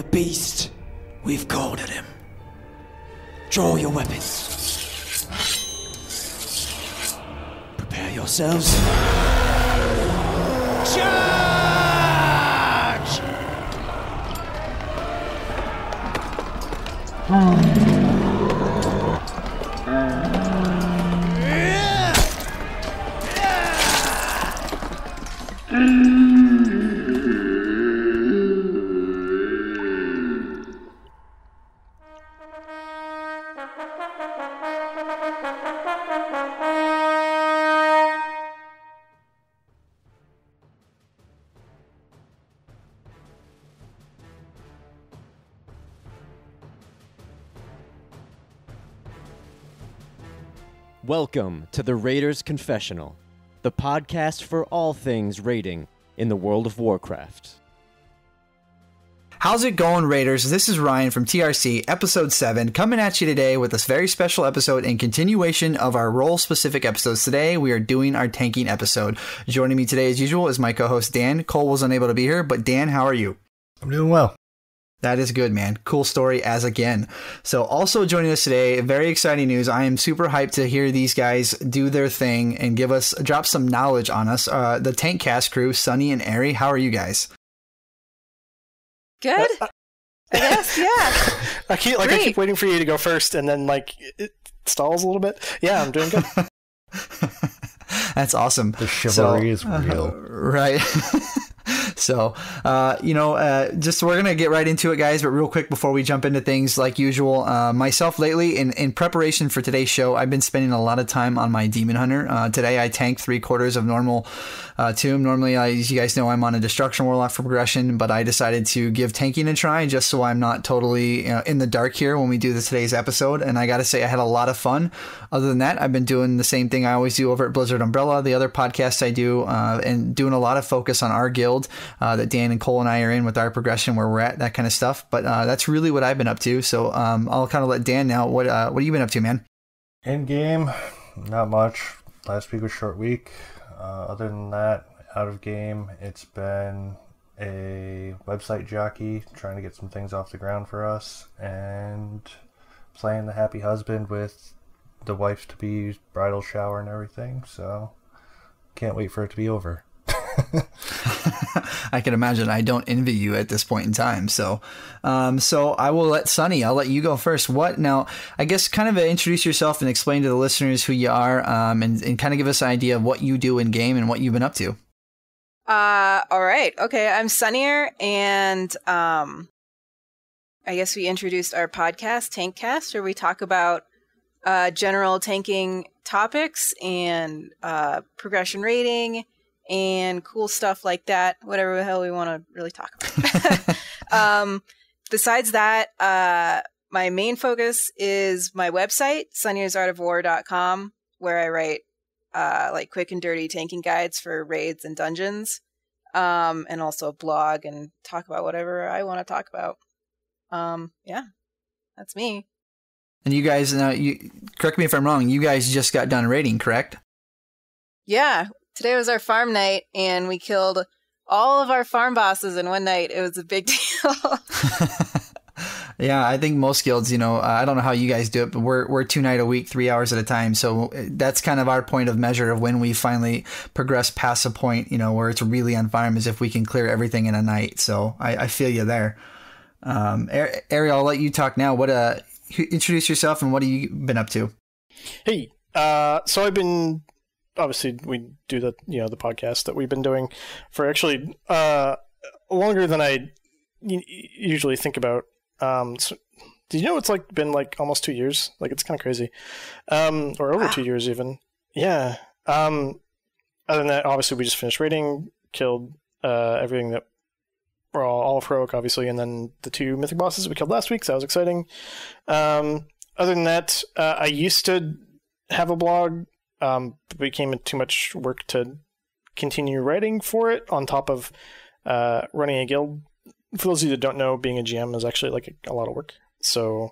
the beast, we've cornered him. Draw your weapons. Prepare yourselves. Charge! Welcome to the Raiders Confessional, the podcast for all things raiding in the world of Warcraft. How's it going, Raiders? This is Ryan from TRC, Episode 7, coming at you today with this very special episode in continuation of our role-specific episodes. Today, we are doing our tanking episode. Joining me today, as usual, is my co-host, Dan. Cole was unable to be here, but Dan, how are you? I'm doing well. That is good, man. Cool story as again. So also joining us today, very exciting news. I am super hyped to hear these guys do their thing and drop some knowledge on us. The TankCast crew, Sunnier and Arielle, how are you guys? Good. I guess, yeah. I keep waiting for you to go first, and then it stalls a little bit. Yeah, I'm doing good. That's awesome. The chivalry is real, right? So, just we're going to get right into it, guys. But real quick, before we jump into things like usual, myself lately, in preparation for today's show, I've been spending a lot of time on my Demon Hunter. Today, I tanked 3/4 of normal tomb. Normally, as you guys know, I'm on a Destruction Warlock for progression, but I decided to give tanking a try just so I'm not totally in the dark here when we do today's episode. And I got to say, I had a lot of fun. Other than that, I've been doing the same thing I always do over at Blizzard Umbrella, the other podcasts I do, and doing a lot of focus on our guild that Dan and Cole and I are in with our progression, where we're at, that kind of stuff. But that's really what I've been up to. So I'll kind of let Dan know. What have you been up to, man? In game, not much. Last week was a short week. Other than that, out of game, it's been a website jockey trying to get some things off the ground for us, and playing the happy husband with the wife's to be bridal shower and everything. So can't wait for it to be over. I can imagine. I don't envy you at this point in time. So I will let Sunny, I'll let you go first. Now, I guess kind of introduce yourself and explain to the listeners who you are, and kind of give us an idea of what you do in game and what you've been up to. All right. Okay. I'm Sunnier, and I guess we introduced our podcast, TankCast, where we talk about general tanking topics and progression rating and cool stuff like that, whatever the hell we want to really talk about. Besides that, my main focus is my website, sunniersartofwar.com, where I write quick and dirty tanking guides for raids and dungeons, and also blog and talk about whatever I want to talk about. Yeah, that's me. And you guys, correct me if I'm wrong, you guys just got done raiding, correct? Yeah. Today was our farm night, and we killed all of our farm bosses in one night. It was a big deal. Yeah, I think most guilds, I don't know how you guys do it, but we're 2 nights a week, 3 hours at a time. So that's kind of our point of measure of when we finally progress past a point, where it's really on fire, is if we can clear everything in a night. So I feel you there. Arielle, I'll let you talk now. Introduce yourself and what have you been up to? Hey, so I've been... Obviously, we do the podcast that we've been doing for actually longer than I usually think about. So, do you know it's been almost 2 years? It's kind of crazy, or over 2 years even. Yeah. Other than that, obviously, we just finished raiding, killed everything that were all of heroic, obviously, and then the 2 mythic bosses we killed last week. So that was exciting. Other than that, I used to have a blog. But it became too much work to continue writing for it on top of running a guild. For those of you that don't know, being a GM is actually a lot of work. So,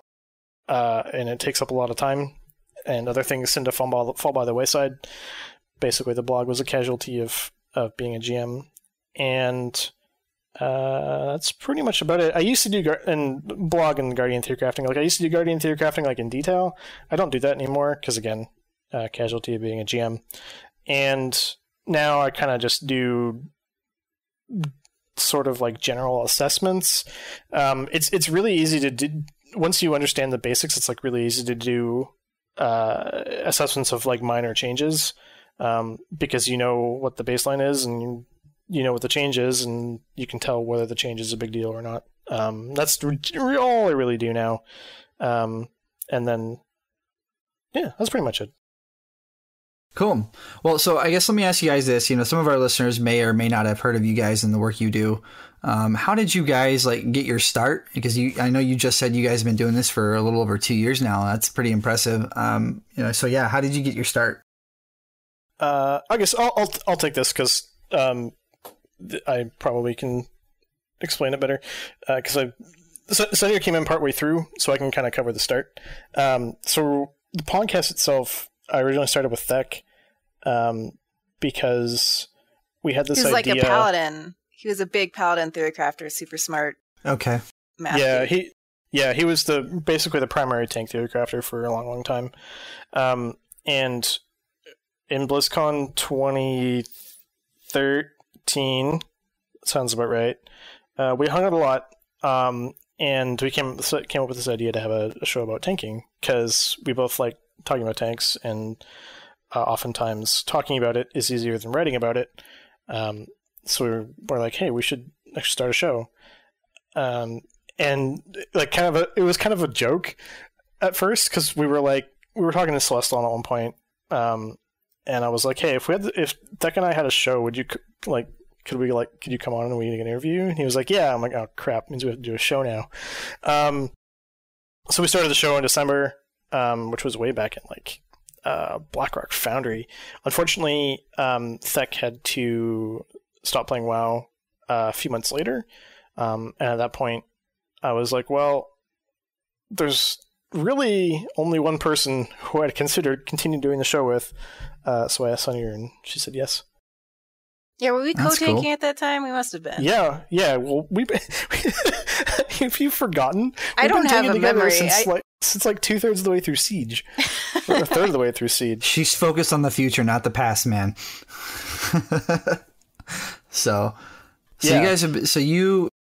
and it takes up a lot of time, and other things tend to fall by the wayside. Basically, the blog was a casualty of being a GM. And That's pretty much about it. I used to do blog and Guardian Theory Crafting. Like I used to do Guardian Theory Crafting like in detail. I don't do that anymore because again, casualty of being a GM. And now I kind of just do sort of like general assessments. It's really easy to do once you understand the basics. It's like really easy to do assessments of like minor changes because you know what the baseline is and you know what the change is, and you can tell whether the change is a big deal or not. That's all I really do now. And then, yeah, that's pretty much it. Cool. Well, so I guess let me ask you guys this. You know, some of our listeners may or may not have heard of you guys and the work you do. How did you guys like get your start? Because I know you just said you guys have been doing this for a little over 2 years now. That's pretty impressive. You know, so yeah, how did you get your start? I guess I'll take this because I probably can explain it better because Sunnier came in partway through, so I can kind of cover the start. So the podcast itself, I originally started with Thek because we had this idea. He was like a paladin. He was a big paladin theory crafter, super smart. Okay. He was basically the primary tank theory crafter for a long, long time. And in BlizzCon 2013, sounds about right. We hung out a lot, and we came up with this idea to have a show about tanking because we both like talking about tanks, and oftentimes talking about it is easier than writing about it. So we're like, hey, we should actually start a show. And like it was kind of a joke at first because we were talking to Celestial at one point, and I was like, hey, if Thek and I had a show, would you could you come on and we get an interview? And he was like, yeah. I'm like, oh crap, means we have to do a show now. So we started the show in December, which was way back in like Blackrock Foundry. Unfortunately, Thek had to stop playing WoW a few months later, and at that point, I was like, well, there's really only one person who I'd considered continuing doing the show with, so I asked Sunnier, and she said yes. Yeah, were we co-tanking at that time? We must have been. Yeah. Well, if you've forgotten, I don't have a memory. Since like 2/3 of the way through Siege, or a third of the way through Siege. She's focused on the future, not the past, man. So yeah. You guys have.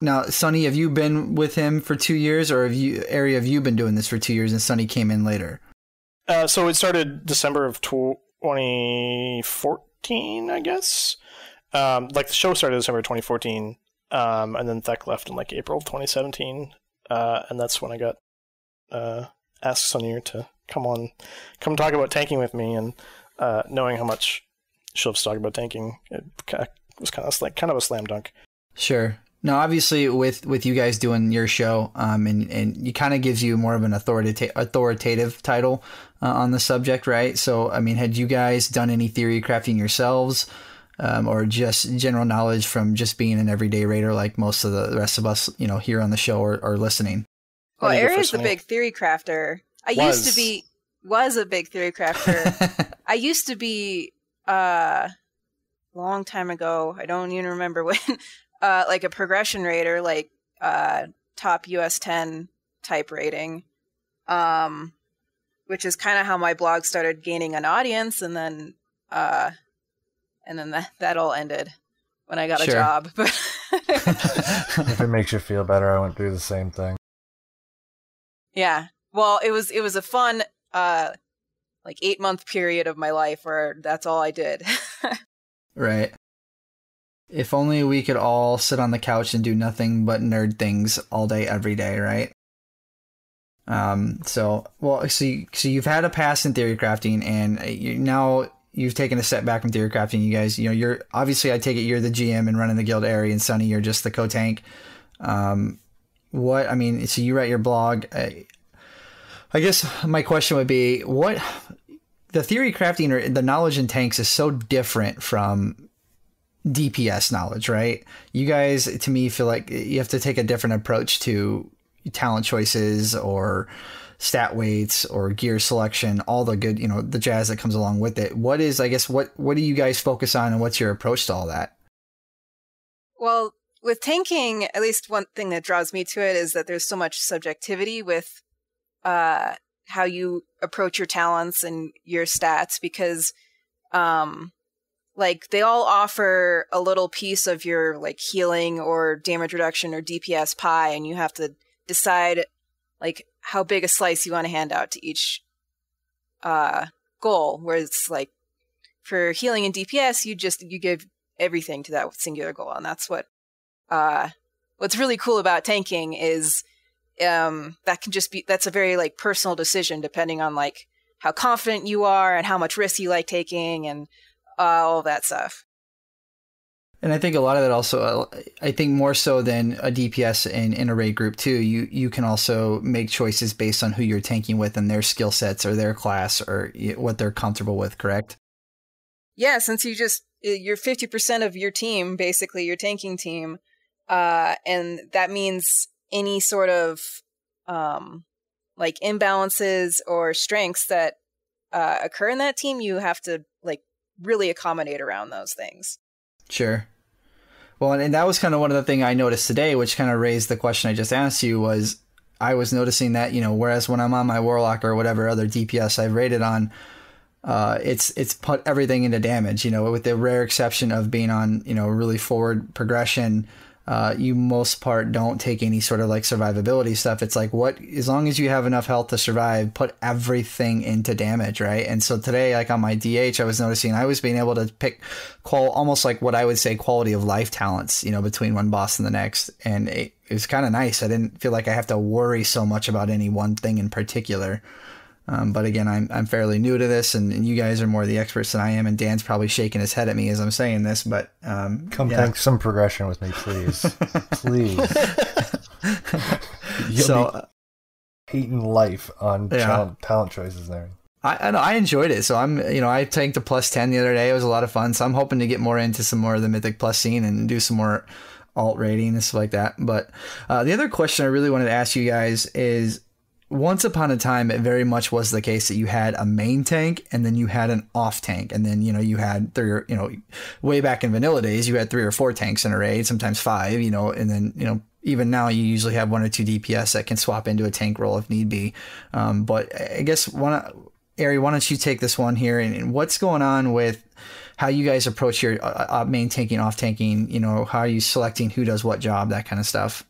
Now, Sunny, have you been with him for 2 years, or have you been doing this for 2 years and Sunny came in later? So it started December of 2014, I guess. Like the show started December 2014, and then Thek left in like April of 2017, and that's when I got asked Sunnier to come talk about tanking with me, and knowing how much she'll talk about tanking, it was kind of a slam dunk. Sure. Now, obviously, with you guys doing your show, and it kind of gives you more of an authoritative title on the subject, right? So, I mean, had you guys done any theory crafting yourselves, or just general knowledge from just being an everyday raider like most of the rest of us, you know, here on the show or listening? Well, Arielle's the big theory crafter. Was a big theory crafter. I used to be long time ago. I don't even remember when. Like a progression raider, like top US 10 type rating, which is kind of how my blog started gaining an audience, and then that all ended when I got a job. If it makes you feel better, I went through the same thing. Yeah, well, it was a fun like 8-month period of my life where that's all I did. Right. If only we could all sit on the couch and do nothing but nerd things all day, every day, right? So you've had a past in theory crafting, and now you've taken a step back from theory crafting. You guys, you know, you're obviously, I take it you're the GM and running the guild area, and Sunny, you're just the co-tank. So you write your blog. I guess my question would be, what the theory crafting or the knowledge in tanks is so different from DPS knowledge, right? You guys, to me, feel like you have to take a different approach to talent choices or stat weights or gear selection, all the good, you know, the jazz that comes along with it. What do you guys focus on, and what's your approach to all that? Well, with tanking, at least one thing that draws me to it is that there's so much subjectivity with how you approach your talents and your stats, because like they all offer a little piece of your like healing or damage reduction or DPS pie, and you have to decide like how big a slice you want to hand out to each goal. Whereas like for healing and DPS, you give everything to that singular goal, and that's what's really cool about tanking is that's a very like personal decision depending on like how confident you are and how much risk you like taking and all of that stuff. And I think a lot of that also, I think more so than a DPS in a raid group too, you can also make choices based on who you're tanking with and their skill sets or their class or what they're comfortable with, correct? Yeah, since you're 50% of your team, basically your tanking team, and that means any sort of like imbalances or strengths that occur in that team, you have to like really accommodate around those things. Sure. Well, and that was kind of one of the things I noticed today, which kind of raised the question I just asked you, was I was noticing that, whereas when I'm on my Warlock or whatever other DPS I've rated on, it's put everything into damage, with the rare exception of being on, really forward progression. You most part don't take any sort of like survivability stuff. It's like as long as you have enough health to survive, put everything into damage, right? And so today, like on my DH, I was noticing I was being able to pick almost like what I would say quality of life talents, between one boss and the next. And it was kind of nice. I didn't feel like I have to worry so much about any one thing in particular. But again, I'm fairly new to this, and you guys are more the experts than I am, and Dan's probably shaking his head at me as I'm saying this, but tank some progression with me, please. Please. So hating life on talent choices there. I know, I enjoyed it. So I tanked a +10 the other day. It was a lot of fun. So I'm hoping to get more into some more of the Mythic Plus scene and do some more alt rating and stuff like that. But the other question I really wanted to ask you guys is, once upon a time, it very much was the case that you had a main tank and then you had an off tank. And then, you had way back in vanilla days, you had 3 or 4 tanks in a raid, sometimes 5, and then, even now you usually have 1 or 2 DPS that can swap into a tank role if need be. But I guess, Ari, why don't you take this one here, and what's going on with how you guys approach your main tanking, off tanking, how are you selecting who does what job, that kind of stuff?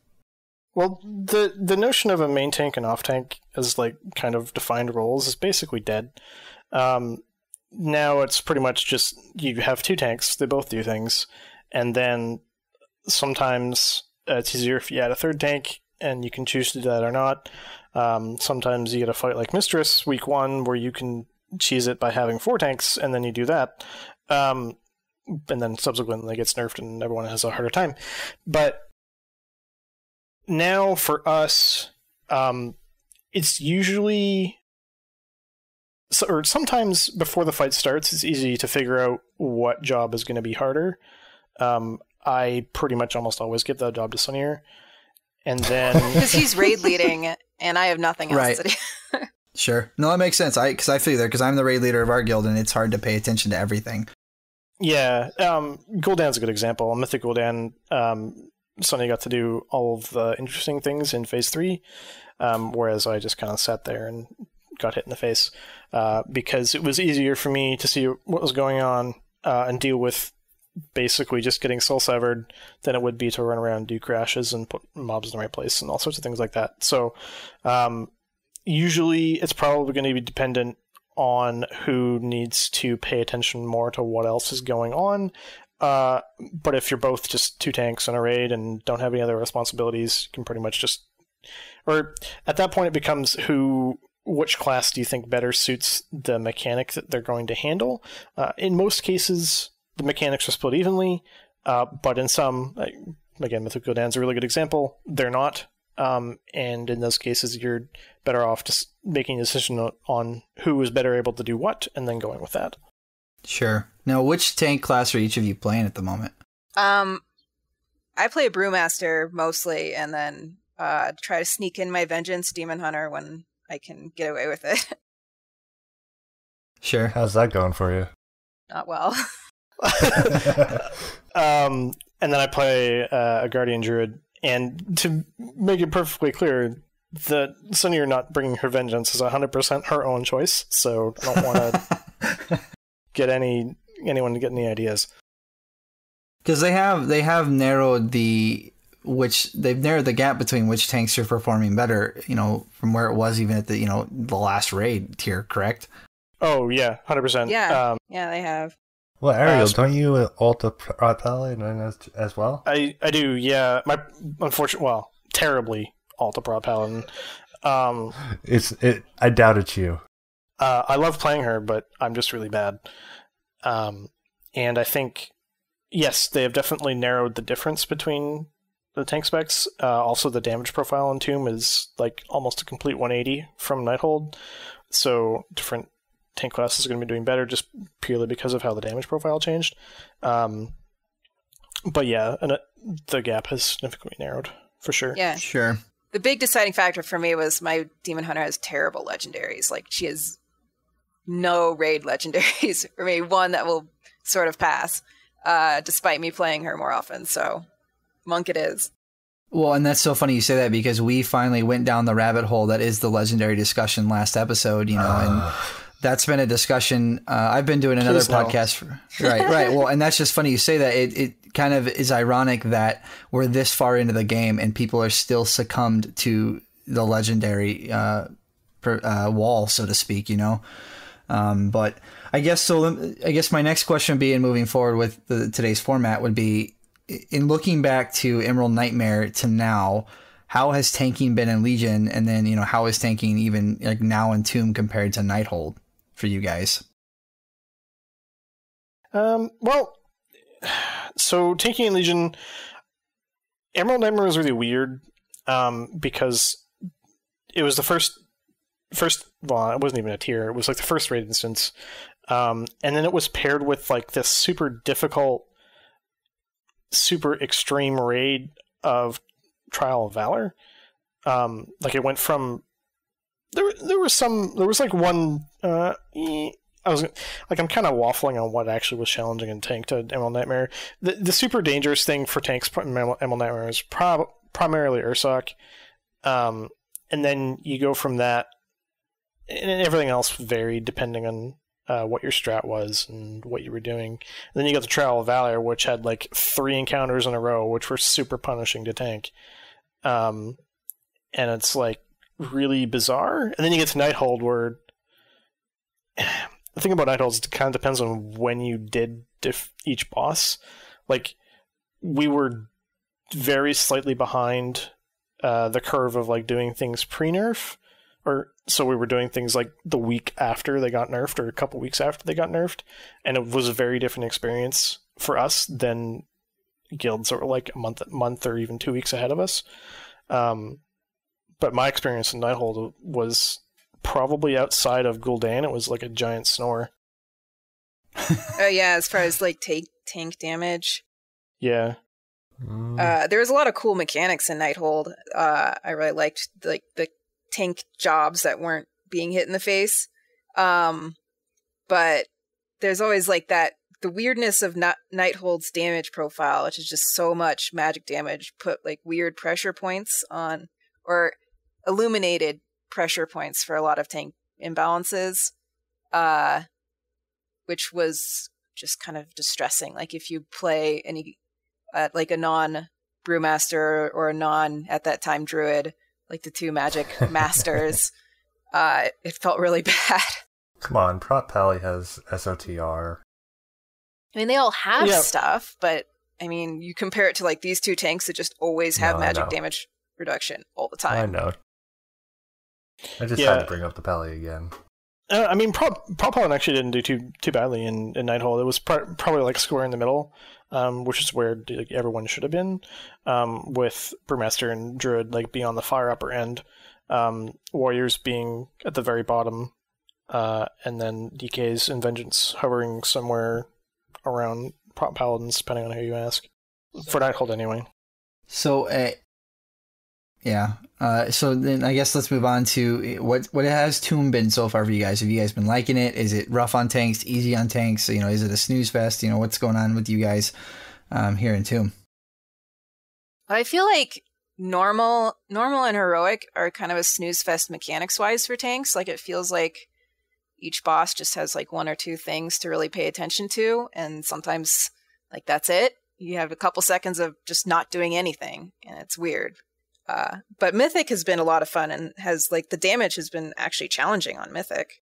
Well, the notion of a main tank and off tank as like kind of defined roles is basically dead. Now it's pretty much just you have 2 tanks, they both do things, and then sometimes it's easier if you add a 3rd tank and you can choose to do that or not. Sometimes you get a fight like Mistress week 1 where you can cheese it by having 4 tanks and then you do that. And then subsequently it gets nerfed and everyone has a harder time. But now for us, it's usually, or sometimes before the fight starts, it's easy to figure out what job is going to be harder. I pretty much almost always give that job to Sunnier, and then because he's raid leading and I have nothing else to do. Sure, no, that makes sense. I feel there because I'm the raid leader of our guild, and it's hard to pay attention to everything. Yeah, Gul'dan's a good example. Mythic Gul'dan. Sunny got to do all of the interesting things in Phase 3, whereas I just kind of sat there and got hit in the face because it was easier for me to see what was going on and deal with basically just getting soul severed than it would be to run around and do crashes and put mobs in the right place and all sorts of things like that. So usually it's probably going to be dependent on who needs to pay attention more to what else is going on. But if you're both just 2 tanks on a raid and don't have any other responsibilities, you can pretty much just, or at that point it becomes which class do you think better suits the mechanic that they're going to handle? In most cases, the mechanics are split evenly, but in some, again, Mythic Gul'dan's a really good example, they're not. And in those cases, you're better off just making a decision on who is better able to do what and then going with that. Sure. Now, which tank class are each of you playing at the moment? I play Brewmaster mostly, and then try to sneak in my Vengeance Demon Hunter when I can get away with it. Sure. How's that going for you? Not well. and then I play a Guardian Druid. And to make it perfectly clear, the Sunnier not bringing her vengeance is 100% her own choice. So I don't want to get anyone to get any ideas. Because they've narrowed they've narrowed the gap between which tanks are performing better, from where it was even at the the last raid tier, correct? Oh yeah, 100%. Yeah, they have. Well, Arielle, don't you ult the Prot Pally as well? I do, yeah. My terribly ult the Prot Paladin. I doubt it's you. I love playing her, but I'm just really bad. And I think, yes, they have definitely narrowed the difference between the tank specs. Also, the damage profile in Tomb is like almost a complete 180 from Nighthold. So different tank classes are going to be doing better just purely because of how the damage profile changed. But yeah, the gap has significantly narrowed, for sure. Yeah. Sure. The big deciding factor for me was my Demon Hunter has terrible legendaries. Like, she has no raid legendaries for me. One that will sort of pass, despite me playing her more often. So, Monk it is. Well, and that's so funny you say that because we finally went down the rabbit hole that is the legendary discussion last episode, and that's been a discussion. I've been doing another podcast. Right. Well, and that's just funny you say that. It kind of is ironic that we're this far into the game and people are still succumbed to the legendary wall, so to speak, But I guess my next question would be, in moving forward with today's format, would be, in looking back to Emerald Nightmare to now, how has tanking been in Legion, and then how is tanking even like now in Tomb compared to Nighthold for you guys? Well, so tanking in Legion, Emerald Nightmare was really weird because it was the first. Well, it wasn't even a tier. It was like the first raid instance, and then it was paired with like this super difficult, super extreme raid of Trial of Valor. Like it went from there was like one I'm kind of waffling on what actually was challenging in tank to Emerald Nightmare. The super dangerous thing for tanks in Emerald Nightmare is primarily Ursoc, and then you go from that, and everything else varied depending on what your strat was and what you were doing. And then you got the Trial of Valor, which had like 3 encounters in a row, which were super punishing to tank. And it's like really bizarre. And then you get to Nighthold, where the thing about Nighthold is it kind of depends on when you did each boss. Like, we were very slightly behind the curve of like doing things pre-nerf. So we were doing things like the week after they got nerfed, or a couple weeks after they got nerfed, and it was a very different experience for us than guilds that were like a month or even 2 weeks ahead of us. But my experience in Nighthold was probably outside of Gul'dan. It was like a giant snore. Oh yeah, as far as like tank damage. Yeah. There was a lot of cool mechanics in Nighthold. I really liked like the tank jobs that weren't being hit in the face. But there's always like the weirdness of Nighthold's damage profile, which is just so much magic damage, put like weird pressure points on, or illuminated pressure points for a lot of tank imbalances, which was just kind of distressing. Like if you play any, like a non-brewmaster or a non, at that time, druid, like the 2 magic masters, it felt really bad. Come on, Prot Pally has SOTR. I mean, they all have stuff, but I mean, you compare it to like these 2 tanks that just always have magic damage reduction all the time. I know. I just had to bring up the Pally again. I mean, Prot Pally actually didn't do too badly in Nighthold. It was probably like square in the middle, which is where like, everyone should have been, with Brewmaster and Druid like being on the far upper end, Warriors being at the very bottom, and then DKs and Vengeance hovering somewhere around Prot Paladins, depending on who you ask. For Nighthold, anyway. So, so then I guess let's move on to what has Tomb been so far for you guys? Have you guys been liking it? Is it rough on tanks, easy on tanks? Is it a snooze fest? What's going on with you guys here in Tomb? I feel like normal and heroic are kind of a snooze fest mechanics wise for tanks. Like it feels like each boss just has like one or two things to really pay attention to, and sometimes like that's it. You have a couple seconds of just not doing anything, and it's weird. But Mythic has been a lot of fun, and has like the damage has been actually challenging on Mythic.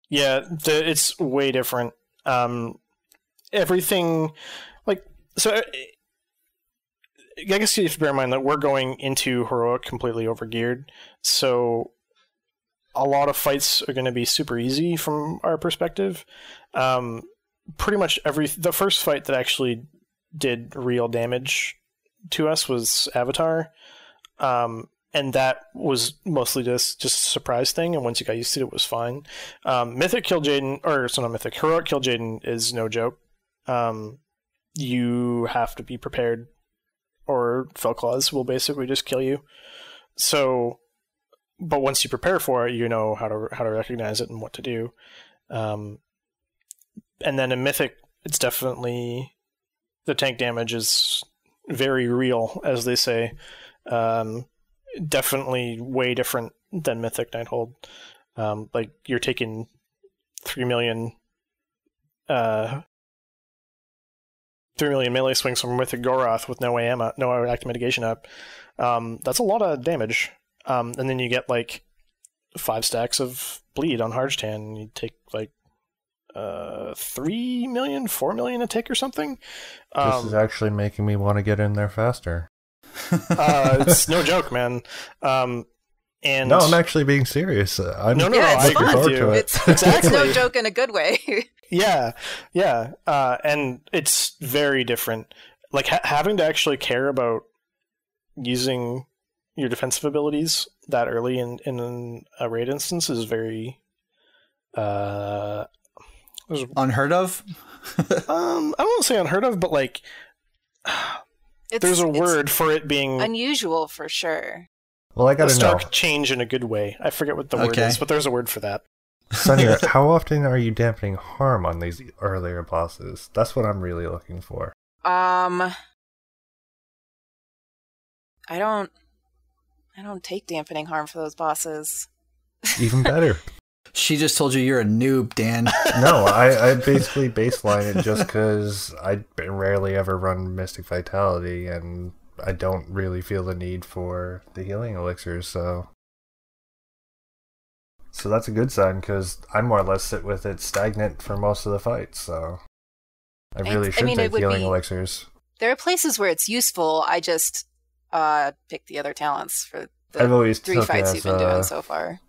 Yeah, it's way different. Everything, like, so I guess you have to bear in mind that we're going into heroic completely overgeared, so a lot of fights are going to be super easy from our perspective. Pretty much the first fight that actually did real damage to us was Avatar. And that was mostly just a surprise thing, and once you got used to it, it was fine. Mythic kill Jaden, or it's not Mythic, Heroic kill Jaden is no joke. You have to be prepared, or Felclaws will basically just kill you. So, but once you prepare for it, you know how to recognize it and what to do. And then in Mythic, it's definitely, the tank damage is very real, as they say. Definitely way different than Mythic Nighthold. Like you're taking 3 million melee swings from Mythic Goroth with no active mitigation up. That's a lot of damage. And then you get like 5 stacks of bleed on Harjtan, and you take like 3 million, 4 million a tick or something. This is actually making me want to get in there faster. It's no joke, man. And no, I'm actually being serious. I agree with you. It's no joke in a good way. Yeah. And it's very different. Like having to actually care about using your defensive abilities that early in a raid instance is very unheard of. I don't want to say unheard of, but like there's a word for it being unusual for sure. Well, I gotta know. A stark change in a good way. I forget what the word is, but there's a word for that. Sunnier, how often are you dampening harm on these earlier bosses? That's what I'm really looking for. I don't take dampening harm for those bosses. Even better. She just told you you're a noob, Dan. No, I basically baseline it just because I rarely ever run Mystic Vitality, and I don't really feel the need for the healing elixirs, so that's a good sign, because I more or less sit with it stagnant for most of the fights, so I really should take healing elixirs. There are places where it's useful. I just pick the other talents for the I've always 3 fights you've been doing so far.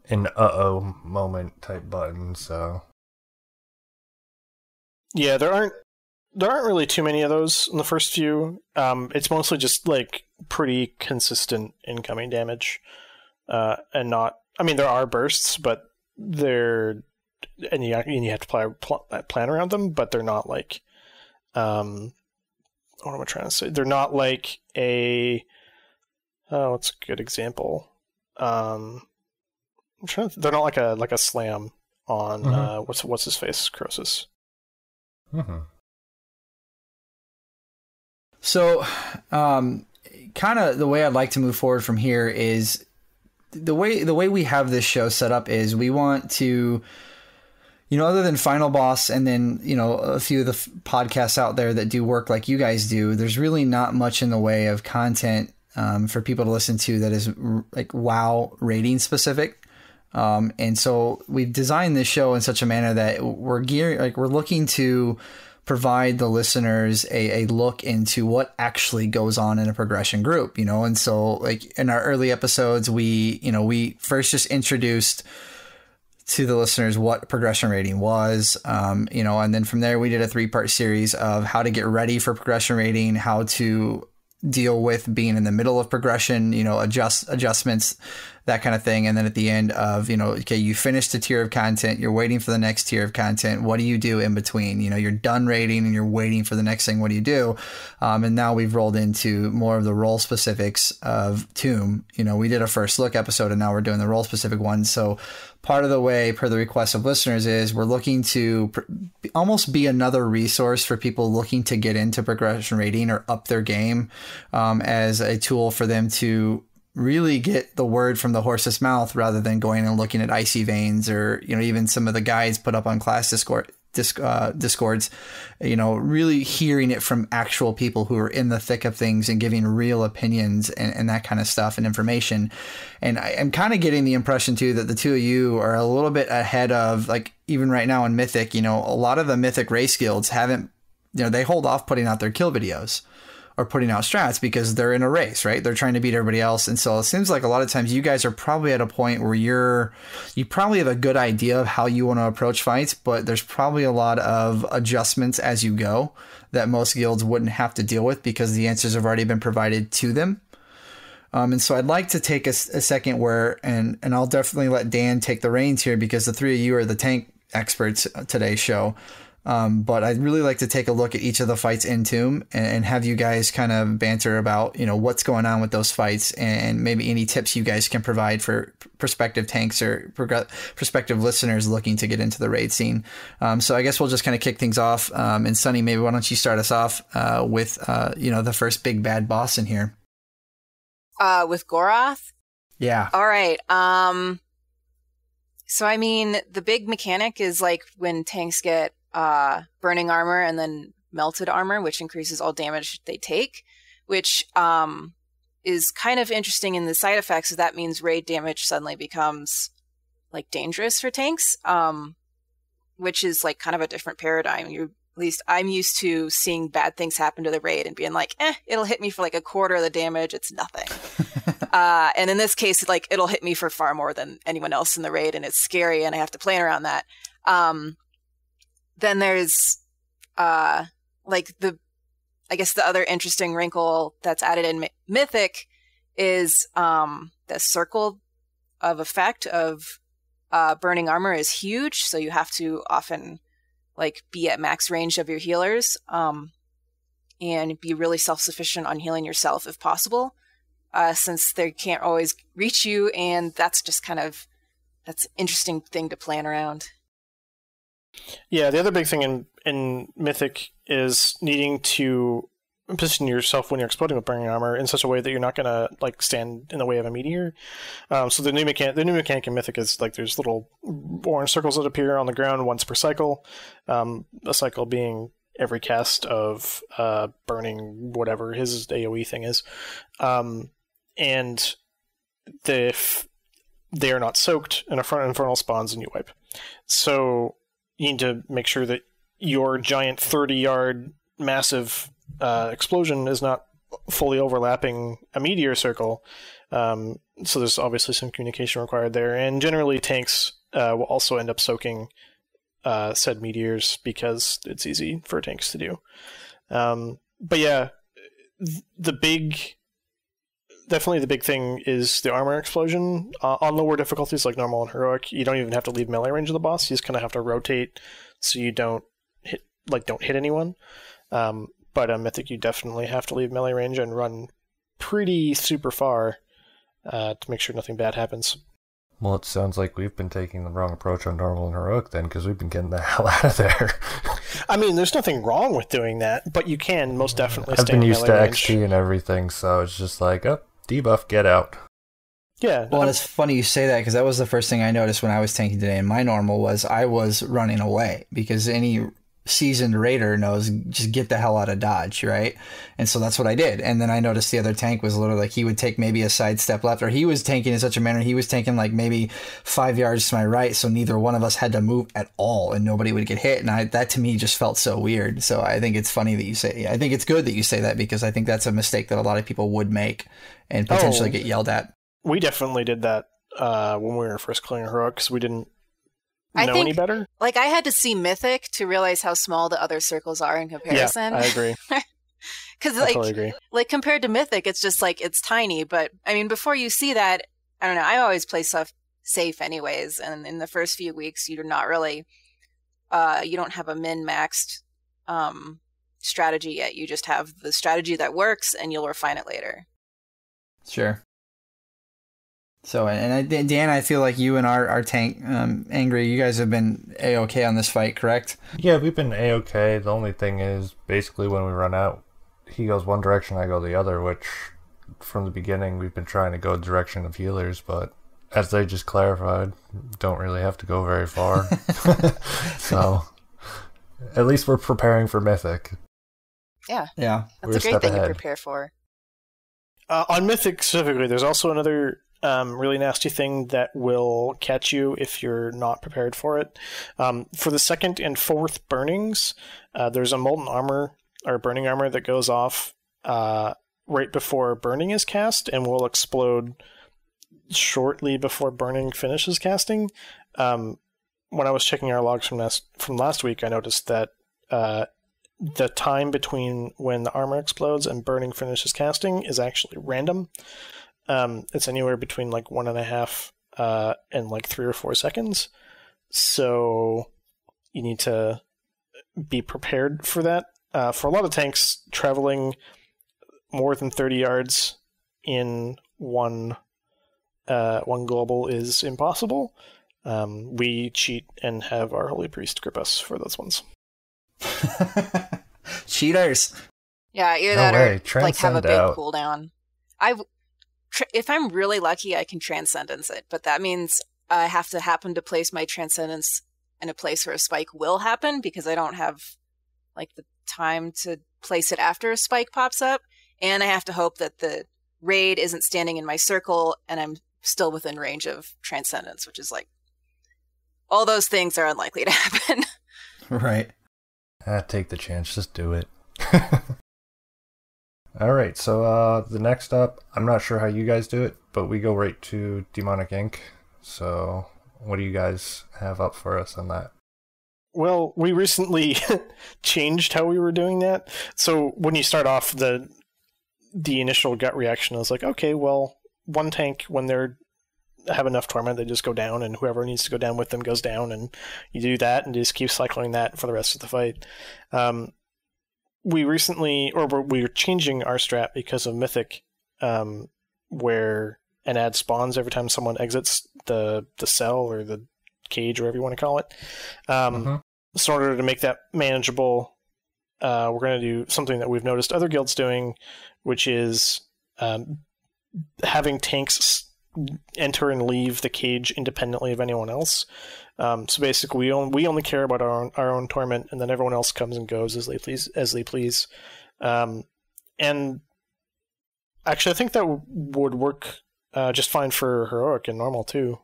An uh-oh moment type button, so yeah, there aren't really too many of those in the first few. It's mostly just like pretty consistent incoming damage, and not. I mean, there are bursts, but they're and you have to plan around them, but they're not like. What am I trying to say? They're not like a. Oh, what's a good example? They're not like a slam on what's his face, Croesus. Mm-hmm. So, kind of the way I'd like to move forward from here is the way we have this show set up is we want to, other than Final Boss and then, a few of the podcasts out there that do work like you guys do, there's really not much in the way of content for people to listen to that is like WoW rating specific. And so we've designed this show in such a manner that we're looking to provide the listeners a look into what actually goes on in a progression group, and so like in our early episodes, we first just introduced to the listeners what progression rating was, and then from there we did a 3-part series of how to get ready for progression rating, how to deal with being in the middle of progression, adjustments that kind of thing. And then at the end of, okay, you finished a tier of content, you're waiting for the next tier of content. What do you do in between? You're done raiding and you're waiting for the next thing. What do you do? And now we've rolled into more of the role specifics of Tomb. We did a first look episode and now we're doing the role specific one. So part of the way, per the request of listeners, is we're looking to almost be another resource for people looking to get into progression rating or up their game, as a tool for them to really get the word from the horse's mouth rather than going and looking at icy veins or, even some of the guides put up on class discords, really hearing it from actual people who are in the thick of things and giving real opinions and that kind of stuff and information. And I'm kind of getting the impression too that the two of you are a little bit ahead of, like, even right now in Mythic, a lot of the Mythic race guilds haven't, they hold off putting out their kill videos or putting out strats because they're in a race, right? They're trying to beat everybody else. And so it seems like a lot of times you guys are probably at a point where you probably have a good idea of how you want to approach fights, but there's probably a lot of adjustments as you go that most guilds wouldn't have to deal with because the answers have already been provided to them. And so I'd like to take a second where, and I'll definitely let Dan take the reins here because the three of you are the tank experts today's show. But I'd really like to take a look at each of the fights in Tomb and have you guys kind of banter about, what's going on with those fights and maybe any tips you guys can provide for prospective tanks or prospective listeners looking to get into the raid scene. So I guess we'll just kind of kick things off. And Sunny, maybe why don't you start us off with, the first big bad boss in here? With Goroth? Yeah. All right. So, I mean, the big mechanic is like when tanks get burning armor and then melted armor, which increases all damage they take, which is kind of interesting in the side effects. So that means raid damage suddenly becomes like dangerous for tanks, which is like kind of a different paradigm. At least I'm used to seeing bad things happen to the raid and being like, it'll hit me for like a quarter of the damage. It's nothing. And in this case, like it'll hit me for far more than anyone else in the raid, and it's scary, and I have to plan around that. Then there's I guess the other interesting wrinkle that's added in Mythic is the circle of effect of burning armor is huge, so you have to often like be at max range of your healers and be really self-sufficient on healing yourself if possible, since they can't always reach you, and that's just that's an interesting thing to plan around. Yeah, the other big thing in Mythic is needing to position yourself when you're exploding with burning armor in such a way that you're not going to like stand in the way of a meteor. So the new mechanic in Mythic is like there's little orange circles that appear on the ground once per cycle. A cycle being every cast of burning whatever his AoE thing is, and they are not soaked in a front infernal spawns and you wipe. So you need to make sure that your giant 30-yard massive explosion is not fully overlapping a meteor circle. So there's obviously some communication required there. And generally tanks will also end up soaking said meteors because it's easy for tanks to do. But yeah, definitely the big thing is the armor explosion. On lower difficulties like normal and heroic, you don't even have to leave melee range of the boss. You just kind of have to rotate so you don't hit anyone. But on Mythic, you definitely have to leave melee range and run pretty super far to make sure nothing bad happens. Well, it sounds like we've been taking the wrong approach on normal and heroic then, because we've been getting the hell out of there. I mean, there's nothing wrong with doing that, but you can most definitely I've stay been in used to melee range. XP and everything, so it's just like, debuff, get out. Yeah. Well, it's funny you say that because that was the first thing I noticed when I was tanking today. And my normal was I was running away because any seasoned raider knows just get the hell out of dodge, right? And so that's what I did. And then I noticed the other tank was literally like he would take maybe a side step left, or he was tanking in such a manner he was taking like maybe 5 yards to my right, so neither one of us had to move at all and nobody would get hit. And that to me just felt so weird. So I think it's funny that you say, I think it's good that you say that, because I think that's a mistake that a lot of people would make and potentially get yelled at. We definitely did that when we were first clearing heroic because we didn't know any better. Like, I had to see Mythic to realize how small the other circles are in comparison. Yeah, I agree. Because totally agree. Like compared to Mythic, it's just like it's tiny. But I mean, before you see that, I don't know. I always play stuff safe anyways, and in the first few weeks, you're not really, you don't have a min-maxed strategy yet. You just have the strategy that works, and you'll refine it later. Sure. So, Dan, I feel like you and our tank, Angry, you guys have been A-okay on this fight, correct? Yeah, we've been A-okay. The only thing is, basically, when we run out, he goes one direction, I go the other, which, from the beginning, we've been trying to go the direction of healers, but as they just clarified, don't really have to go very far. So, at least we're preparing for Mythic. Yeah. Yeah. That's a great thing to prepare for. On Mythic specifically, there's also another really nasty thing that will catch you if you're not prepared for it. For the second and fourth burnings, there's a molten armor or burning armor that goes off right before burning is cast and will explode shortly before burning finishes casting. When I was checking our logs from last week, I noticed that the time between when the armor explodes and burning finishes casting is actually random. It's anywhere between like 1.5 and like 3 or 4 seconds. So you need to be prepared for that. For a lot of tanks, traveling more than 30 yards in one global is impossible. We cheat and have our holy priest grip us for those ones. Cheaters. Yeah, either that or like have a big cooldown. If I'm really lucky, I can transcendence it, but that means I have to happen to place my transcendence in a place where a spike will happen because I don't have like the time to place it after a spike pops up, and I have to hope that the raid isn't standing in my circle and I'm still within range of transcendence, which is like all those things are unlikely to happen. Right. Take the chance, just do it. Alright, so the next up, I'm not sure how you guys do it, but we go right to Demonic Ink. So what do you guys have up for us on that? Well, we recently changed how we were doing that. So when you start off, the initial gut reaction is like, okay, well, one tank, when they're have enough torment, they just go down, and whoever needs to go down with them goes down, and you do that and just keep cycling that for the rest of the fight. We're changing our strat because of Mythic, where an ad spawns every time someone exits the cell or the cage, or whatever you want to call it. So in order to make that manageable, we're going to do something that we've noticed other guilds doing, which is having tanks enter and leave the cage independently of anyone else. So basically, we only care about our own torment, and then everyone else comes and goes as they please. And actually, I think that would work just fine for heroic and normal too,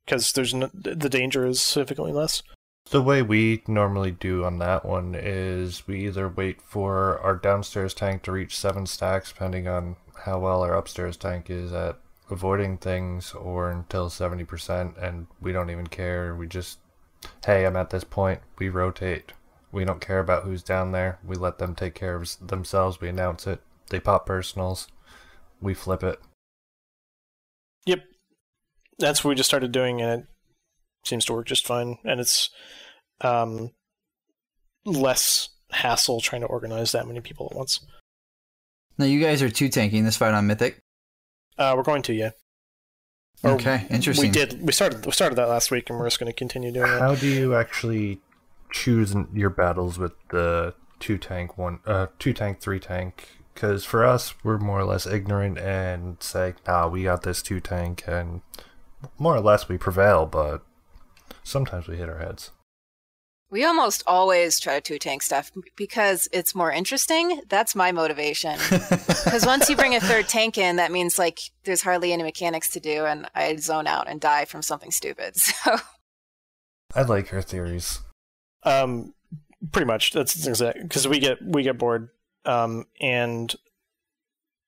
because the danger is significantly less. The way we normally do on that one is we either wait for our downstairs tank to reach 7 stacks, depending on how well our upstairs tank is at avoiding things, or until 70%, and we don't even care. We just, hey, I'm at this point, we rotate. We don't care about who's down there. We let them take care of themselves. We announce it. They pop personals. We flip it. Yep. That's what we just started doing, and it seems to work just fine. And it's less hassle trying to organize that many people at once. Now, you guys are 2-tanking this fight on Mythic? We're going to, yeah. Okay, interesting. We started that last week, and we're just going to continue doing it. How do you actually choose your battles with the 2-tank, 2-tank, 3-tank? Because for us, we're more or less ignorant and say, nah, we got this 2-tank, and more or less we prevail, but sometimes we hit our heads. We almost always try to 2-tank stuff because it's more interesting. That's my motivation. Because once you bring a third tank in, that means like there's hardly any mechanics to do, and I zone out and die from something stupid. So I like your theories. Pretty much. That's exactly, because we get bored, and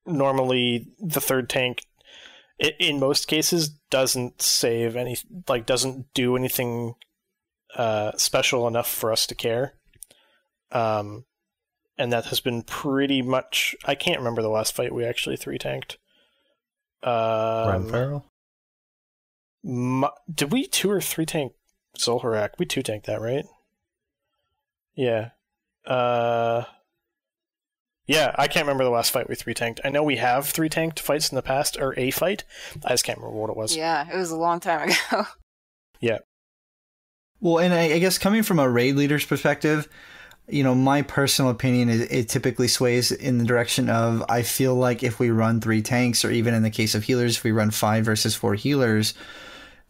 normally the third tank, in most cases, doesn't do anything special enough for us to care. And that has been pretty much... I can't remember the last fight we actually 3-tanked. Renfarrell? Did we 2 or 3 tank Zul'Harak? We 2 tanked that, right? Yeah. Yeah, I can't remember the last fight we 3 tanked. I know we have 3 tanked fights in the past, or a fight. I just can't remember what it was. Yeah, it was a long time ago. Yeah. Well, and I guess coming from a raid leader's perspective, my personal opinion is it typically sways in the direction of, I feel like if we run 3 tanks, or even in the case of healers, if we run 5 versus 4 healers,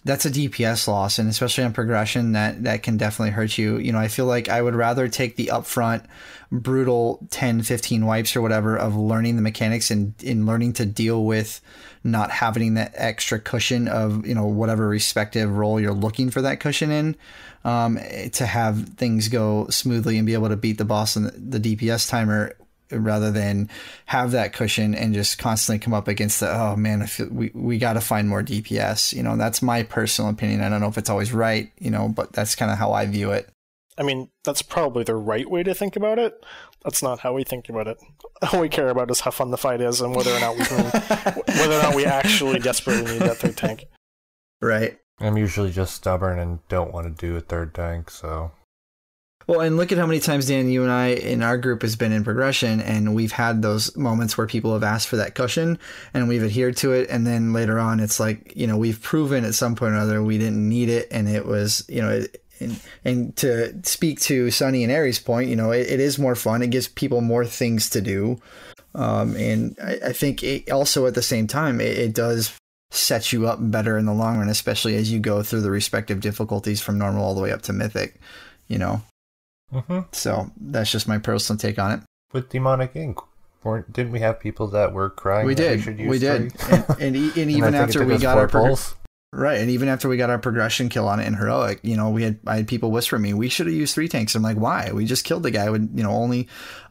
that's a DPS loss, and especially on progression, that can definitely hurt you. I feel like I would rather take the upfront brutal 10, 15 wipes or whatever of learning the mechanics and in learning to deal with not having that extra cushion of, whatever respective role you're looking for that cushion in, to have things go smoothly and be able to beat the boss and the DPS timer, rather than have that cushion and just constantly come up against the, oh man, I feel we got to find more DPS. That's my personal opinion. I don't know if it's always right, but that's kind of how I view it. I mean, that's probably the right way to think about it. That's not how we think about it. All we care about is how fun the fight is and whether or not we actually desperately need that 3rd tank. Right. I'm usually just stubborn and don't want to do a 3rd tank, so... Well, and look at how many times, Dan, you and I in our group has been in progression, and we've had those moments where people have asked for that cushion and we've adhered to it. And then later on, it's like, we've proven at some point or other we didn't need it. And it was, and to speak to Sunny and Ari's point, it is more fun. It gives people more things to do. And I think it also at the same time, it does set you up better in the long run, especially as you go through the respective difficulties from normal all the way up to Mythic, Mm-hmm. So that's just my personal take on it. With Demonic Ink, didn't we have people that were crying? We did. We did. And even after we got our right, and even after we got our progression kill on it in heroic, I had people whisper me, we should have used 3 tanks. I'm like, why? We just killed the guy with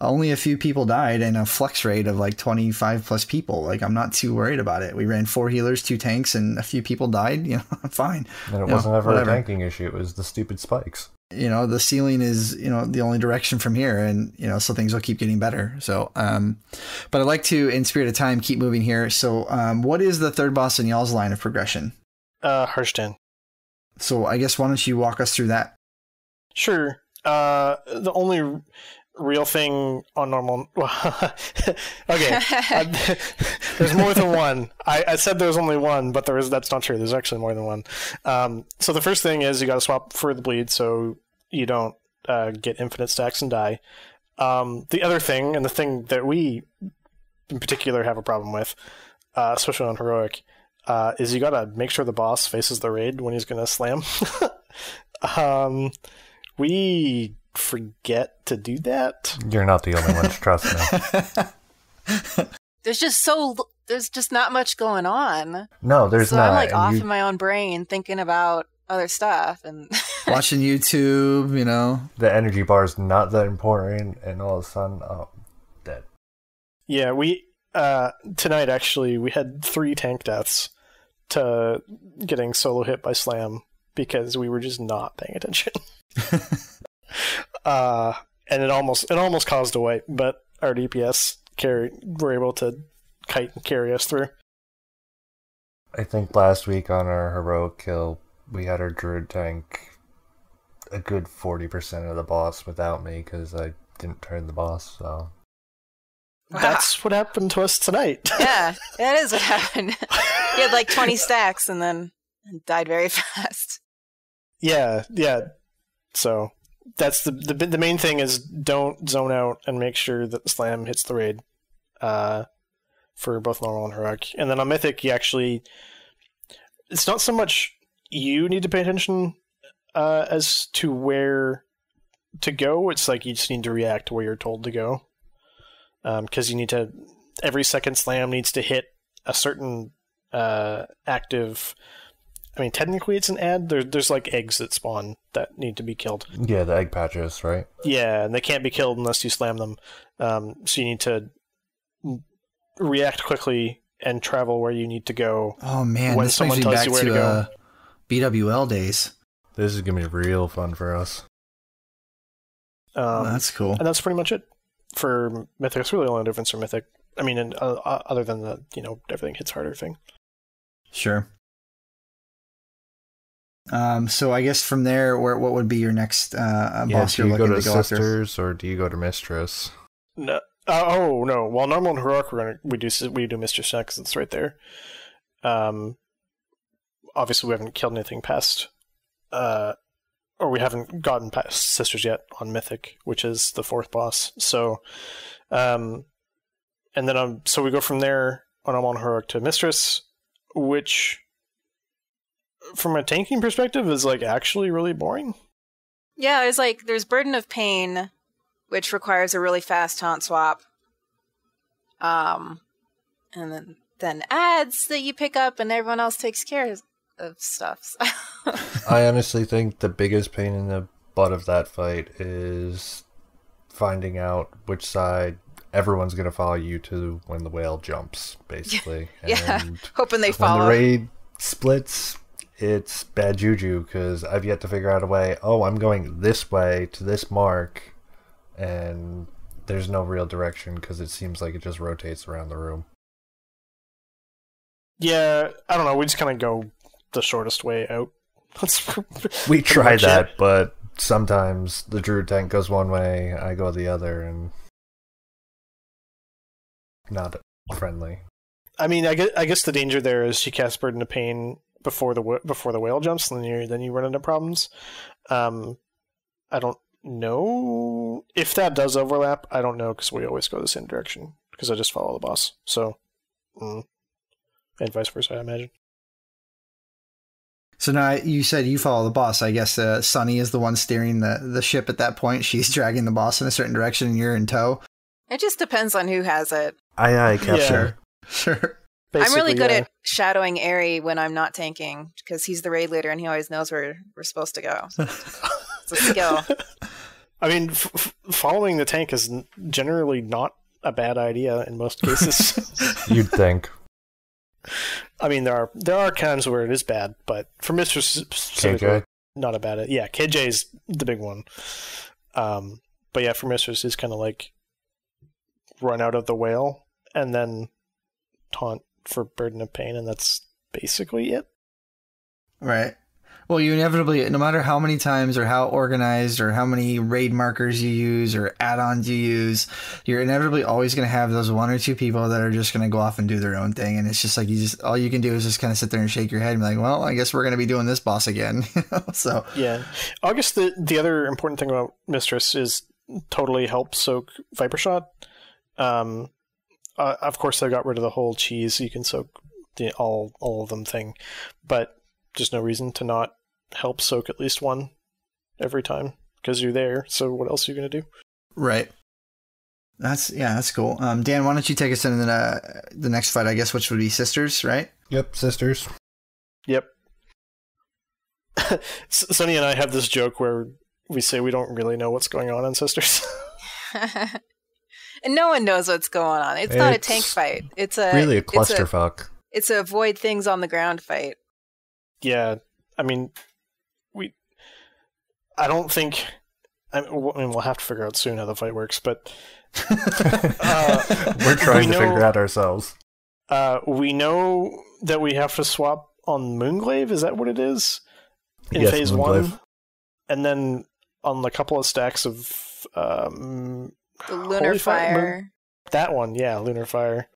only a few people died and a flux rate of like 25 plus people. Like, I'm not too worried about it. We ran 4 healers, 2 tanks, and a few people died. Fine. And it wasn't ever a tanking issue. It was the stupid spikes. The ceiling is, the only direction from here, and, so things will keep getting better. So, but I'd like to, in spirit of time, keep moving here. So, what is the 3rd boss in y'all's line of progression? Harshtan. So I guess why don't you walk us through that? Sure. The only real thing on normal... okay. There's more than one. I said there's only one, but that's not true. There's actually more than one. So the first thing is you got to swap for the bleed so you don't get infinite stacks and die. The other thing, and the thing that we in particular have a problem with, especially on heroic, is you gotta make sure the boss faces the raid when he's gonna slam. We forget to do that. You're not the only one, trust me. There's just not much going on. No, there's not. So I'm like off in my own brain thinking about other stuff and watching YouTube, The energy bar is not that important, and all of a sudden, dead. Yeah, we tonight actually we had 3 tank deaths to getting solo hit by slam because we were just not paying attention. And it almost caused a wipe, but our DPS were able to kite and carry us through. I think last week on our heroic kill, we had our druid tank a good 40% of the boss without me because I didn't turn the boss, so... That's what happened to us tonight. Yeah, that is what happened. He had like 20 stacks and then died very fast. Yeah. So that's the main thing is don't zone out and make sure that the slam hits the raid for both normal and heroic. And then on Mythic, it's not so much you need to pay attention as to where to go. It's like you just need to react to where you're told to go. Because you need to, every second slam needs to hit a certain active. I mean, technically it's an ad. There's like eggs that spawn that need to be killed. Yeah, the egg patches, right? Yeah, and they can't be killed unless you slam them. So you need to react quickly and travel where you need to go. Oh man, this brings me back to BWL days. This is gonna be real fun for us. That's cool. And that's pretty much it. For Mythic, it's really the only difference for Mythic. I mean, and, other than the, everything hits harder thing. Sure. So I guess from there, what would be your next boss do you're you go looking to to go after? Sisters or do you go to Mistress? No. Oh no! Well, normal and heroic, we do Mistress because it's right there. Obviously, we haven't killed anything past, or we haven't gotten past Sisters yet on Mythic, which is the 4th boss. So, and then so we go from there on normal and heroic to Mistress, which, from a tanking perspective, is like actually really boring. Yeah, there's Burden of Pain, which requires a really fast taunt swap. And then ads that you pick up and everyone else takes care of stuff. I honestly think the biggest pain in the butt of that fight is finding out which side everyone's going to follow you to when the whale jumps, basically. Yeah, and hoping they follow. When the raid splits, it's bad juju, because I've yet to figure out a way, I'm going this way to this mark, and there's no real direction because it seems like it just rotates around the room. Yeah, I don't know. We just kind of go the shortest way out. We try that, but sometimes the druid tank goes one way, I go the other, and not friendly. I mean, I guess the danger there is she casts Burden of Pain before the whale jumps, and then you run into problems. I don't know if that does overlap. I don't know, because we always go the same direction because I just follow the boss. So, and vice versa, I imagine. So now you said you follow the boss. I guess Sunny is the one steering the ship at that point. She's dragging the boss in a certain direction and you're in tow. It just depends on who has it. Aye, Captain. Yeah. Sure. I'm really good at shadowing Ari when I'm not tanking, because he's the raid leader and he always knows where we're supposed to go. It's a skill. I mean, following the tank is generally not a bad idea in most cases. You'd think. I mean, there are times where it is bad, but for Mistress specifically, not a bad idea. Yeah, KJ is the big one. But yeah, for Mistress, it's kind of like run out of the whale and then taunt for Burden of Pain, and that's basically it. Right. Well, you inevitably, no matter how many times or how organized or how many raid markers you use or add-ons you use, you're inevitably always going to have those one or two people that are just going to go off and do their own thing. And it's just like, all you can do is just kind of sit there and shake your head and be like, well, I guess we're going to be doing this boss again. So yeah. I guess the other important thing about Mistress is totally help soak Viper Shot. Of course, they got rid of the whole cheese. You can soak all of them thing, but there's no reason to not help soak at least one every time because you're there. So what else are you going to do? Right. That's cool. Dan, why don't you take us into the next fight, I guess, which would be Sisters, right? Yep, Sisters. Yep. Sunny and I have this joke where we say we don't really know what's going on in Sisters. And no one knows what's going on. It's not a tank fight. It's really a clusterfuck. It's a avoid things on the ground fight. Yeah, I mean, I don't think. I mean, we'll have to figure out soon how the fight works, but we're trying to figure out ourselves. We know that we have to swap on Moonglaive. Is that what it is? In yes, phase Moonglaive. 1, and then on the couple of stacks of the Lunar Fire. That one, yeah, Lunar Fire.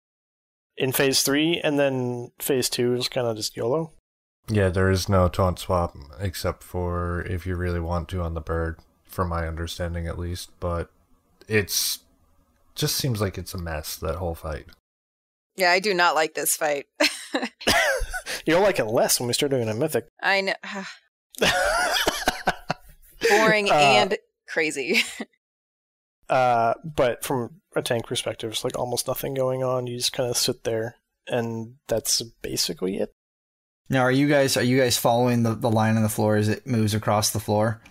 In phase 3, and then phase 2 is kind of just YOLO. Yeah, there is no taunt swap except for if you really want to on the bird, from my understanding at least. But it's just seems like it's a mess, that whole fight. Yeah, I do not like this fight. You'll like it less when we start doing a Mythic. I know. Boring and crazy. But from a tank perspective, it's like almost nothing going on. You just kind of sit there, and that's basically it. Now, are you guys following the line on the floor as it moves across the floor?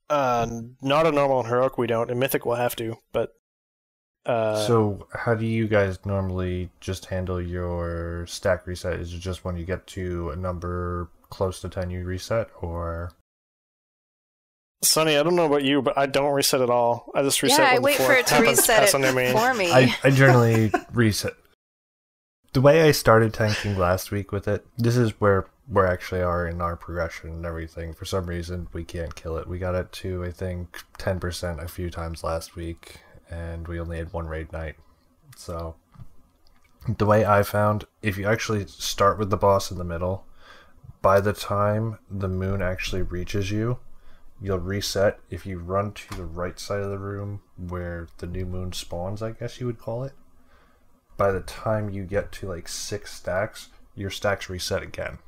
Not a normal and heroic, we don't. In Mythic, we'll have to, but... So, how do you guys normally just handle your stack reset? Is it just when you get to a number close to 10 you reset, or... Sunny, I don't know about you, but I don't reset at all. I just reset I when wait the for it to reset it for me. I generally reset. The way I started tanking last week with it, this is where where actually are in our progression and everything. For some reason, we can't kill it. We got it to, I think, 10% a few times last week, and we only had one raid night. So, the way I found, if you actually start with the boss in the middle, by the time the moon actually reaches you, you'll reset. If you run to the right side of the room where the new moon spawns, I guess you would call it, by the time you get to like 6 stacks, your stacks reset again.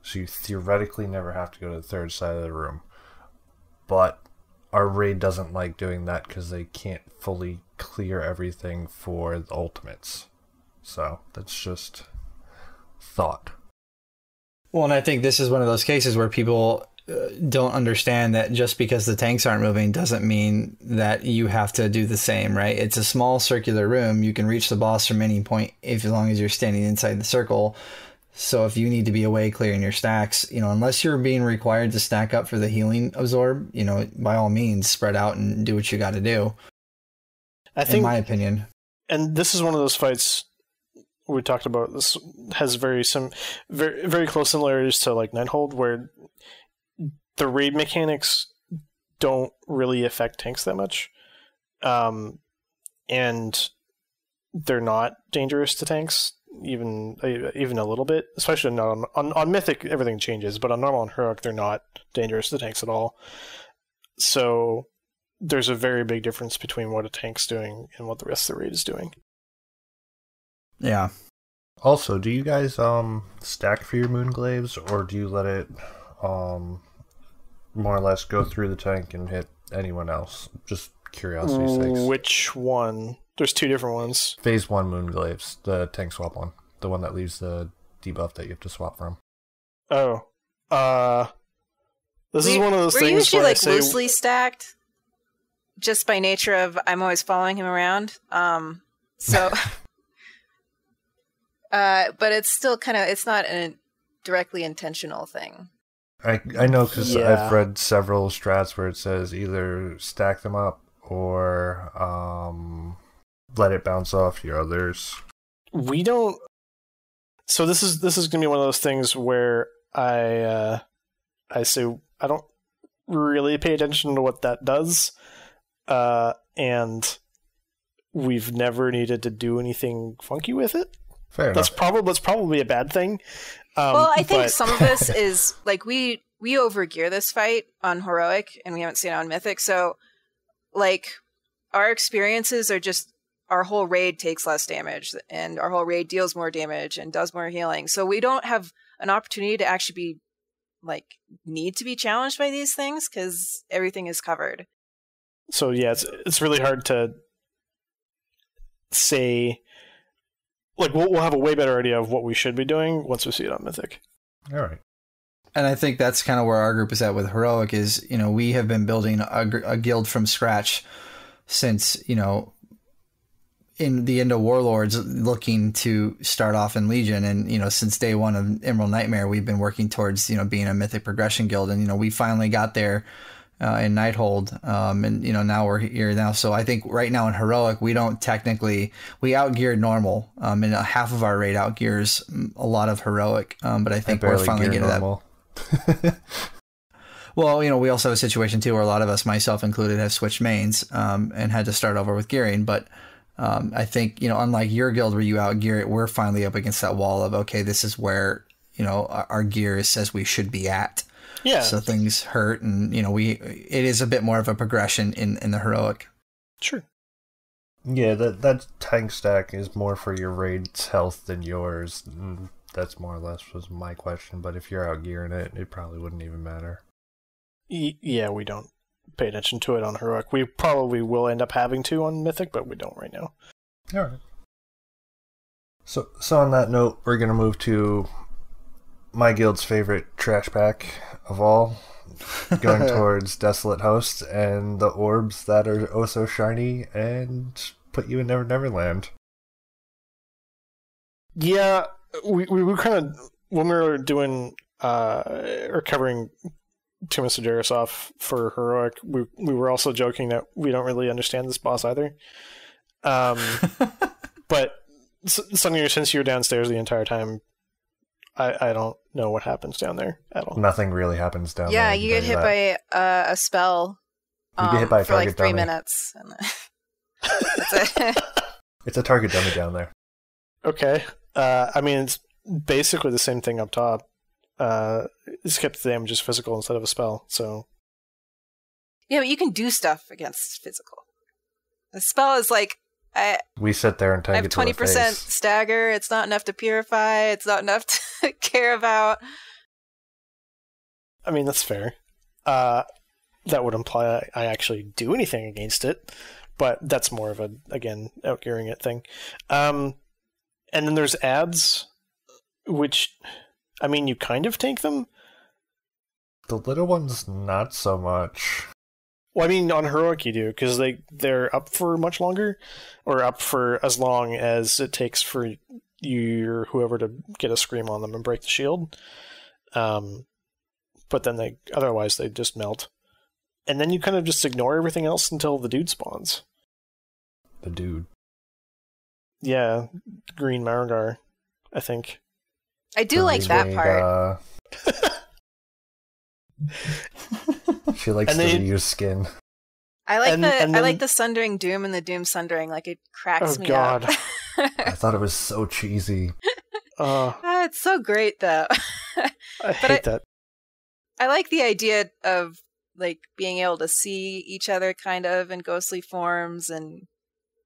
So you theoretically never have to go to the third side of the room. But our raid doesn't like doing that because they can't fully clear everything for the ultimates. So that's just thought. Well, and I think this is one of those cases where people don't understand that just because the tanks aren't moving doesn't mean that you have to do the same, right? It's a small circular room. You can reach the boss from any point as long as you're standing inside the circle. So if you need to be away clearing your stacks, unless you're being required to stack up for the healing absorb, by all means, spread out and do what you got to do. I think, in my opinion. And this is one of those fights we talked about. This has very close similarities to like Nighthold, where the raid mechanics don't really affect tanks that much, and they're not dangerous to tanks. Even a little bit, especially not on Mythic, everything changes, but on normal and heroic, they're not dangerous to tanks at all. So there's a very big difference between what a tank's doing and what the rest of the raid is doing. Yeah. Also, do you guys stack for your Moonglaves, or do you let it more or less go through the tank and hit anyone else? Just curiosity's sake. Which one? There's 2 different ones. Phase 1 Moonglaves, the tank swap one. The one that leaves the debuff that you have to swap from. Oh. This is one of those things we're usually where like loosely stacked, just by nature of I'm always following him around. So... but it's still it's not a directly intentional thing. I know because I've read several strats where it says either stack them up or let it bounce off your others. We don't. So this is gonna be one of those things where I say I don't really pay attention to what that does, and we've never needed to do anything funky with it. Fair enough. That's probably a bad thing. Well, I think some of this is like we overgear this fight on heroic, and we haven't seen it on Mythic. So, like, our experiences are just our whole raid takes less damage, and our whole raid deals more damage and does more healing. So we don't have an opportunity to actually be need to be challenged by these things because everything is covered. So yeah, it's really hard to say. Like, we'll have a way better idea of what we should be doing once we see it on Mythic. All right. And I think that's kind of where our group is at with Heroic is, we have been building a guild from scratch since, in the end of Warlords looking to start off in Legion. And, since day one of Emerald Nightmare, we've been working towards, being a Mythic progression guild. And, we finally got there in Nighthold, and now we're here now. So I think right now in Heroic, we don't technically we outgeared normal, and half of our raid outgears a lot of Heroic. But I think we're finally getting to that. Well, we also have a situation too where a lot of us, myself included, have switched mains and had to start over with gearing. But I think unlike your guild where you outgear it, we're finally up against that wall of okay, this is where our gear says we should be at. Yeah. So things hurt, and it is a bit more of a progression in the Heroic. Sure. Yeah, that tank stack is more for your raid's health than yours. That's more or less was my question. But if you're out gearing it, it probably wouldn't even matter. Yeah, we don't pay attention to it on Heroic. We probably will end up having to on Mythic, but we don't right now. All right. So on that note, we're gonna move to my guild's favorite trash pack of all, going towards Desolate Host and the orbs that are oh so shiny and put you in Never Never Land. Yeah, we were kind of, when we were doing or covering Tomb of Sargeras off for Heroic, we were also joking that we don't really understand this boss either. But Sunnier, since you were downstairs the entire time, I don't know what happens down there at all. Nothing really happens down there. Yeah, you get hit by a spell you get hit by a for like target 3 dummy. minutes. And that's it. It's a target dummy down there. Okay. I mean, it's basically the same thing up top. It's kept the damage as physical instead of a spell, so... Yeah, but you can do stuff against physical. The spell is like... We sit there and I tank have it to the 20% face. stagger. It's not enough to purify. It's not enough to care about. I mean, that's fair. That would imply I actually do anything against it, but that's more of a, again, outgearing it thing. And then there's ads, which, I mean, you kind of tank them. The little ones, not so much. Well, I mean, on Heroic you do, because they're up for much longer, or up for as long as it takes for you or whoever to get a scream on them and break the shield. But then otherwise they just melt. And then you kind of just ignore everything else until the dude spawns. The dude. Yeah, Green Margar, I think. I do like that part. She likes And to they- reuse skin. I like and I like then- the Sundering Doom and the Doom Sundering. Like, it cracks Oh, me God. up. I thought it was so cheesy. It's so great, though. I hate that. I like the idea of like being able to see each other kind of in ghostly forms and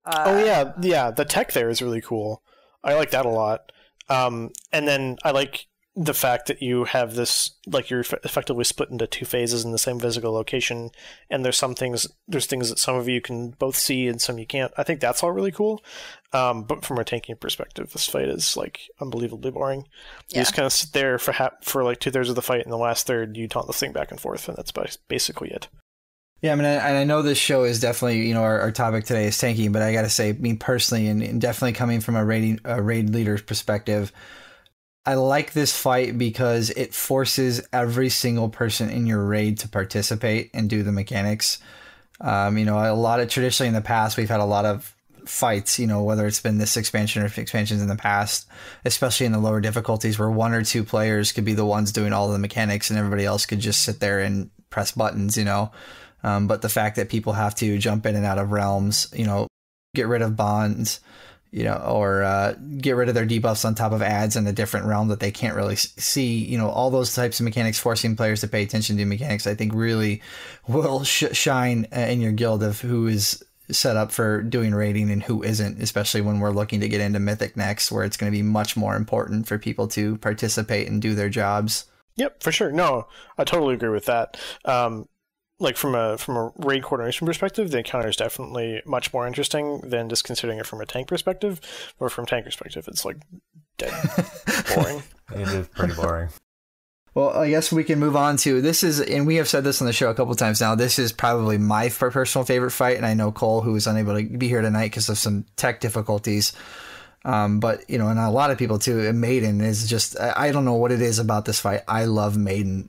yeah, the tech there is really cool. I like that a lot. And then I like the fact that you have this, like, you're effectively split into two phases in the same physical location, and there's things that some of you can both see and some you can't. I think that's all really cool. But from a tanking perspective, this fight is like unbelievably boring. You just kind of sit there for like 2/3 of the fight, and the last third you taunt this thing back and forth, and that's basically it. Yeah, I mean, I know this show is definitely, you know, our topic today is tanking, but I got to say, me personally, and definitely coming from a raid leader's perspective, I like this fight because it forces every single person in your raid to participate and do the mechanics. You know, traditionally in the past, we've had a lot of fights, you know, whether it's been this expansion or expansions in the past, especially in the lower difficulties where 1 or 2 players could be the ones doing all the mechanics and everybody else could just sit there and press buttons, you know. But the fact that people have to jump in and out of realms, you know, get rid of bonds, you know, or get rid of their debuffs on top of ads in a different realm that they can't really see, you know, all those types of mechanics, forcing players to pay attention to mechanics, I think really will shine in your guild of who is set up for doing raiding and who isn't, especially when we're looking to get into Mythic next, where it's going to be much more important for people to participate and do their jobs. Yep, for sure. No, I totally agree with that. Like from a raid coordination perspective, the encounter is definitely much more interesting than just considering it from a tank perspective. Or from a tank perspective, it's like dead boring. It is pretty boring. Well, I guess we can move on to this is, and we have said this on the show a couple times now, this is probably my personal favorite fight, and I know Cole, who is unable to be here tonight because of some tech difficulties. But, you know, and a lot of people too, Maiden is just, I don't know what it is about this fight. I love Maiden.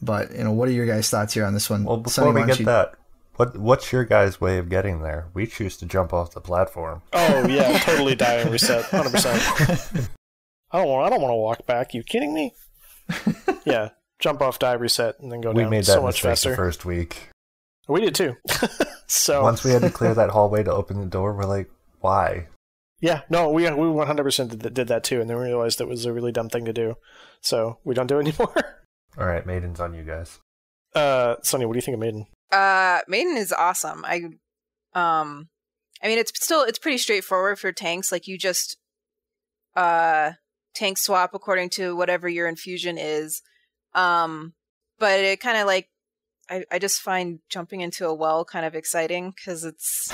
But, you know, what are your guys' thoughts here on this one? Well, before Sunny, we get that, what's your guys' way of getting there? We choose to jump off the platform. Oh, yeah, totally die and reset, 100%. I don't want to walk back. You kidding me? Yeah, jump off, die, reset, and then go down. We made that so much mistake faster. the first week. We did too. So once we had to clear that hallway to open the door, we're like, why? Yeah, no, we 100% did that too, and then we realized it was a really dumb thing to do. So we don't do it anymore. All right, Maiden's on you guys. Sunny, what do you think of Maiden? Maiden is awesome. I mean, it's pretty straightforward for tanks. Like, you just tank swap according to whatever your infusion is. But it kind of like, I just find jumping into a well kind of exciting because it's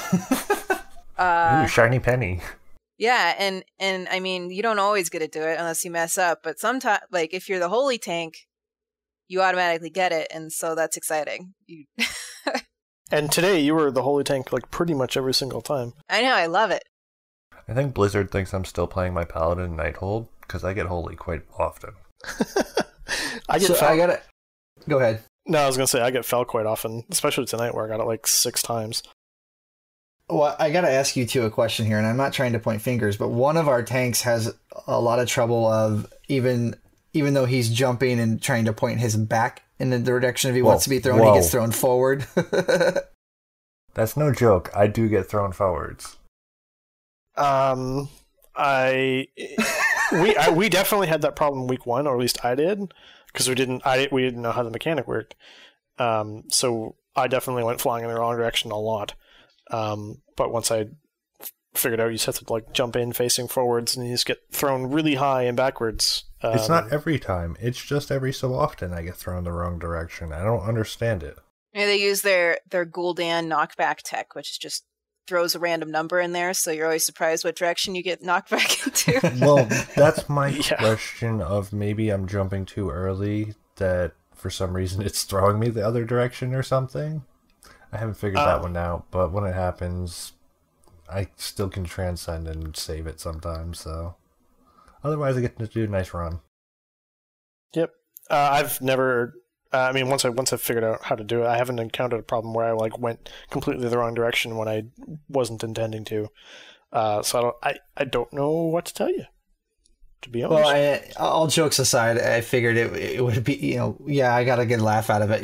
Ooh, shiny penny. Yeah, and I mean, you don't always get to do it unless you mess up, but sometimes, like, if you're the holy tank, you automatically get it, and so that's exciting. And today you were the holy tank like pretty much every single time. I know, I love it. I think Blizzard thinks I'm still playing my Paladin Nighthold because I get holy quite often. Go ahead. No, I was gonna say I get fell quite often, especially tonight where I got it like 6 times. Well, I got to ask you too a question here, and I'm not trying to point fingers, but one of our tanks has a lot of trouble of even even though he's jumping and trying to point his back in the direction if he wants to be thrown, he gets thrown forward. That's no joke. I do get thrown forwards. We definitely had that problem week 1, or at least I did, because we didn't know how the mechanic worked. So I definitely went flying in the wrong direction a lot. But once I figured out you just have to like jump in facing forwards and you just get thrown really high and backwards. It's not every time. It's just every so often I get thrown the wrong direction. I don't understand it. Yeah, they use their Gul'dan knockback tech, which just throws a random number in there, so you're always surprised what direction you get knocked back into. Well, that's my question of maybe I'm jumping too early, that for some reason it's throwing me the other direction or something. I haven't figured that one out, but when it happens, I still can transcend and save it sometimes, so... Otherwise, I get to do a nice run. Yep. I've never... once I figured out how to do it, I haven't encountered a problem where I like went completely the wrong direction when I wasn't intending to. So I don't know what to tell you, to be honest. Well, all jokes aside, I figured it would be, I got a good laugh out of it,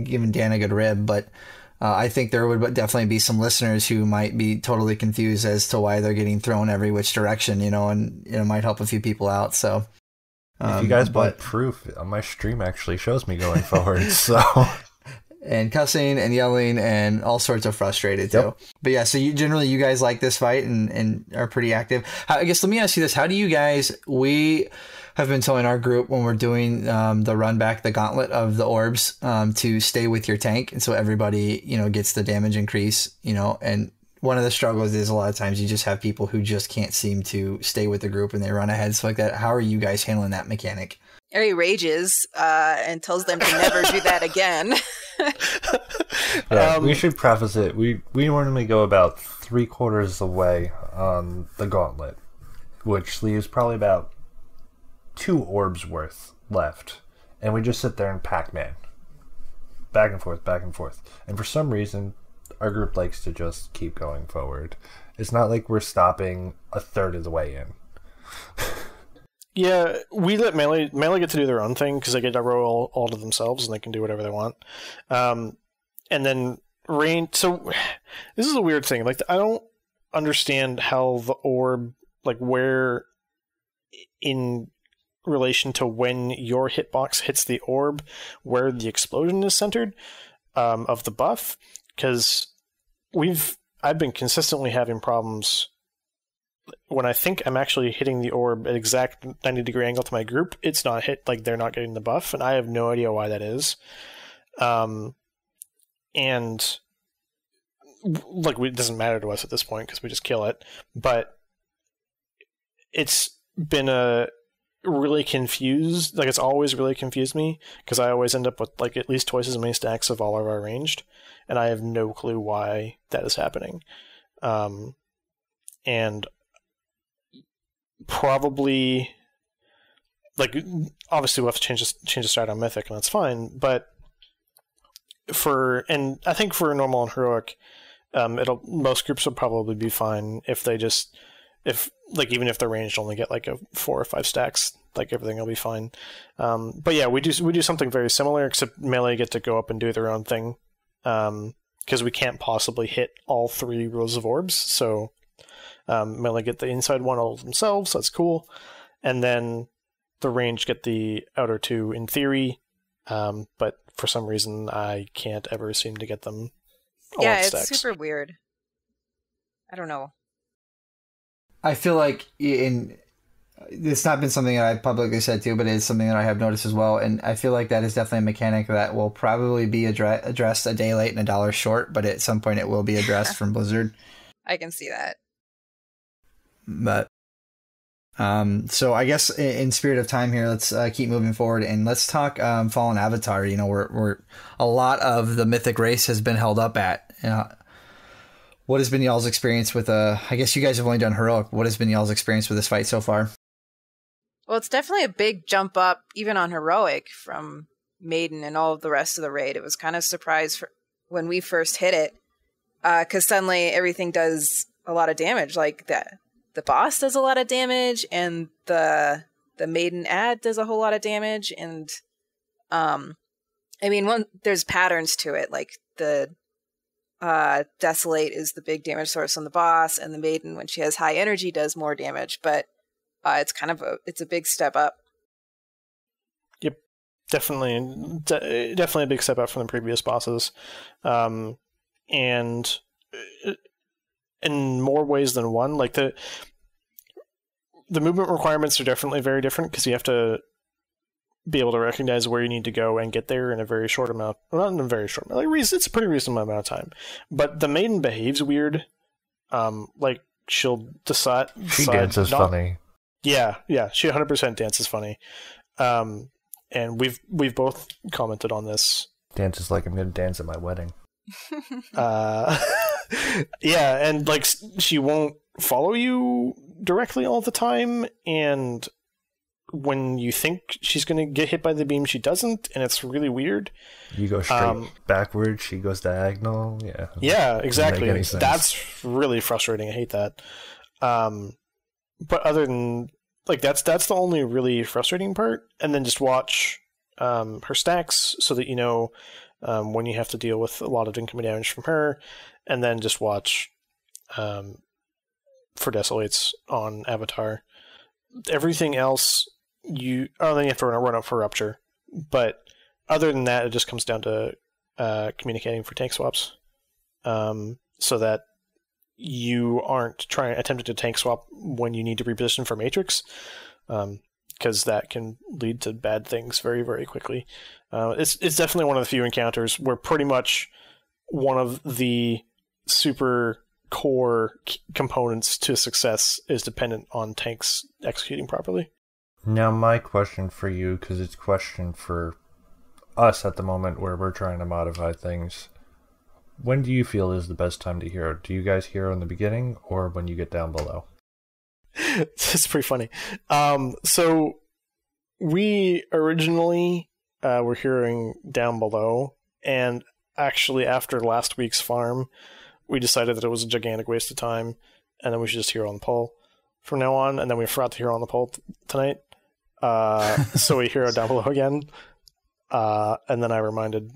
giving Dan a good rib, but I think there would definitely be some listeners who might be totally confused as to why they're getting thrown every which direction, and it might help a few people out, so... If you guys want proof, my stream actually shows me going forward, so... And cussing and yelling and all sorts of frustrated, too. Yep. But yeah, so you guys like this fight and are pretty active. I guess let me ask you this. How do you guys... We have been telling our group when we're doing the run back, the gauntlet of the orbs, to stay with your tank. And so everybody, gets the damage increase, and... One of the struggles is a lot of times you just have people who just can't seem to stay with the group and they run ahead, stuff like that. How are you guys handling that mechanic? Ari rages and tells them to never do that again. We should preface it. We normally go about 3/4 of the way on the gauntlet, which leaves probably about 2 orbs worth left. And we just sit there and Pac-Man. Back and forth, back and forth. And for some reason... Our group likes to just keep going forward. It's not like we're stopping 1/3 of the way in. Yeah, we let melee get to do their own thing because they get to roll all to themselves and they can do whatever they want. And then range. So this is a weird thing. Like I don't understand how the orb, like where in relation to when your hitbox hits the orb, where the explosion is centered of the buff. Because I've been consistently having problems when I think I'm actually hitting the orb at exact 90-degree angle to my group. It's not hit, like they're not getting the buff, and I have no idea why that is. And like it doesn't matter to us at this point because we just kill it. But it's been really confused. Like it's always really confused me because I always end up with like at least twice as many stacks of all of our ranged. And I have no clue why that is happening. And probably, like, obviously we'll have to change the start on Mythic, and that's fine. But and I think for normal and heroic, most groups will probably be fine if they just, even if they're ranged only get like a 4 or 5 stacks, like everything will be fine. But yeah, we do something very similar, except melee get to go up and do their own thing. Because we can't possibly hit all 3 rows of orbs, so melee get the inside one all themselves, that's cool, and then the range get the outer 2 in theory, but for some reason I can't ever seem to get them all on stacks. It's super weird. I don't know. I feel like it's not been something that I've publicly said too, but it's something that I have noticed as well. And I feel like that is definitely a mechanic that will probably be addressed a day late and $1 short, but at some point it will be addressed from Blizzard. I can see that. But so I guess in spirit of time here, let's keep moving forward and let's talk Fallen Avatar. We're a lot of the Mythic race has been held up at. What has been y'all's experience with I guess you guys have only done heroic. What has been y'all's experience with this fight so far? Well, it's definitely a big jump up, even on heroic, from Maiden and all of the rest of the raid. It was kind of a surprise when we first hit it, because suddenly everything does a lot of damage. Like the boss does a lot of damage, and the the maiden ad does a whole lot of damage, and I mean, there's patterns to it, like the Desolate is the big damage source on the boss, and the maiden, when she has high energy, does more damage, but it's kind of it's a big step up. Yep, definitely a big step up from the previous bosses, and in more ways than one. Like the movement requirements are definitely very different, because you have to be able to recognize where you need to go and get there in a very short amount. Well, not in a very short amount. Like, it's a pretty reasonable amount of time. But the maiden behaves weird. Like, she'll decide. She dances funny. Yeah, she 100% dances funny. And we've both commented on this. Dances like I'm going to dance at my wedding. Yeah, and like she won't follow you directly all the time, and when you think she's going to get hit by the beam, she doesn't, and it's really weird. You go straight backwards, she goes diagonal. Yeah, exactly. That's really frustrating. I hate that. But other than like that's the only really frustrating part. And then just watch her stacks so that you know when you have to deal with a lot of incoming damage from her, and then just watch for Desolates on Avatar. Everything else then you have to run up for Rupture. But other than that, it just comes down to communicating for tank swaps, so that you aren't attempting to tank swap when you need to reposition for Matrix, because that can lead to bad things very, very quickly. It's definitely one of the few encounters where pretty much one of the super core components to success is dependent on tanks executing properly. Now, my question for you, because it's a question for us at the moment where we're trying to modify things. When do you feel is the best time to hero? Do you guys hero in the beginning or when you get down below? It's pretty funny. So we originally were heroing down below, and actually after last week's farm, we decided that it was a gigantic waste of time, and then we should just hero on the pole from now on, and then we forgot to hero on the pole tonight. So we hero down below again, and then I reminded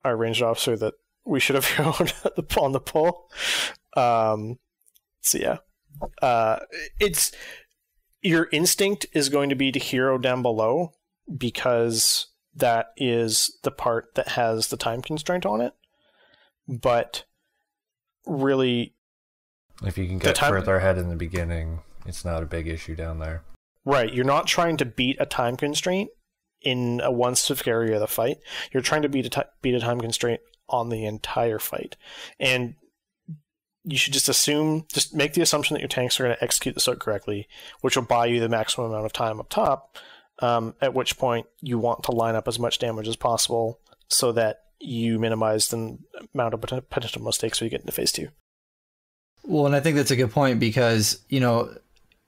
our ranged officer that we should have heroed on the pole. So yeah, it's your instinct is going to be to hero down below because that is the part that has the time constraint on it. But really, if you can get further ahead in the beginning, it's not a big issue down there. Right, you're not trying to beat a time constraint in a one specific area of the fight. You're trying to beat a time constraint on the entire fight. And you should just make the assumption that your tanks are going to execute the soak correctly, which will buy you the maximum amount of time up top, at which point you want to line up as much damage as possible so that you minimize the amount of potential mistakes when you get into phase 2. Well, and I think that's a good point because,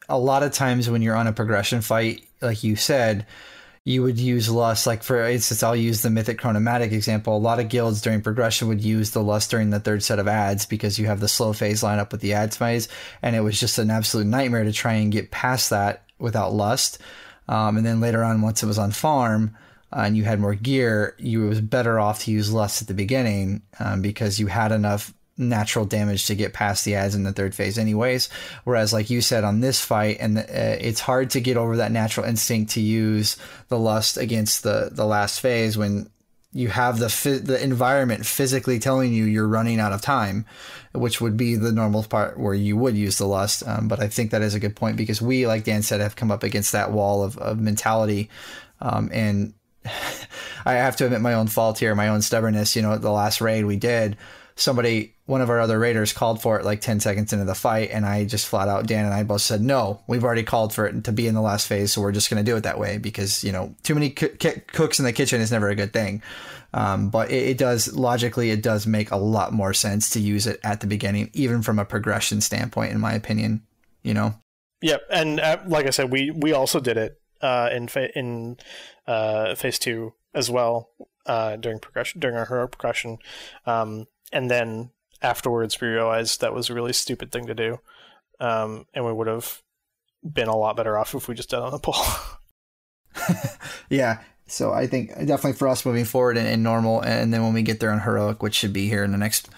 a lot of times when you're on a progression fight, like you said, you would use lust. Like for instance, I'll use the Mythic Chronomatic example. A lot of guilds during progression would use the lust during the third set of ads because you have the slow phase line up with the ads phase, and it was just an absolute nightmare to try and get past that without lust. And then later on, once it was on farm and you had more gear, it was better off to use lust at the beginning because you had enough natural damage to get past the ads in the third phase anyways. Whereas like you said on this fight, and it's hard to get over that natural instinct to use the lust against the last phase when you have the environment physically telling you you're running out of time, which would be the normal part where you would use the lust. But I think that is a good point because we, like Dan said, have come up against that wall of mentality. And I have to admit my own fault here, my own stubbornness. The last raid we did, one of our other raiders called for it like 10 seconds into the fight, and I just flat out, Dan and I both said, no, we've already called for it to be in the last phase, so we're just going to do it that way because, too many cooks in the kitchen is never a good thing. But it does make a lot more sense to use it at the beginning, even from a progression standpoint, in my opinion, Yep, and like I said, we also did it in phase 2 as well during our hero progression. And then afterwards, we realized that was a really stupid thing to do. And we would have been a lot better off if we just did it on the pole. Yeah. So I think definitely for us moving forward in normal, and then when we get there on heroic, which should be here in the next,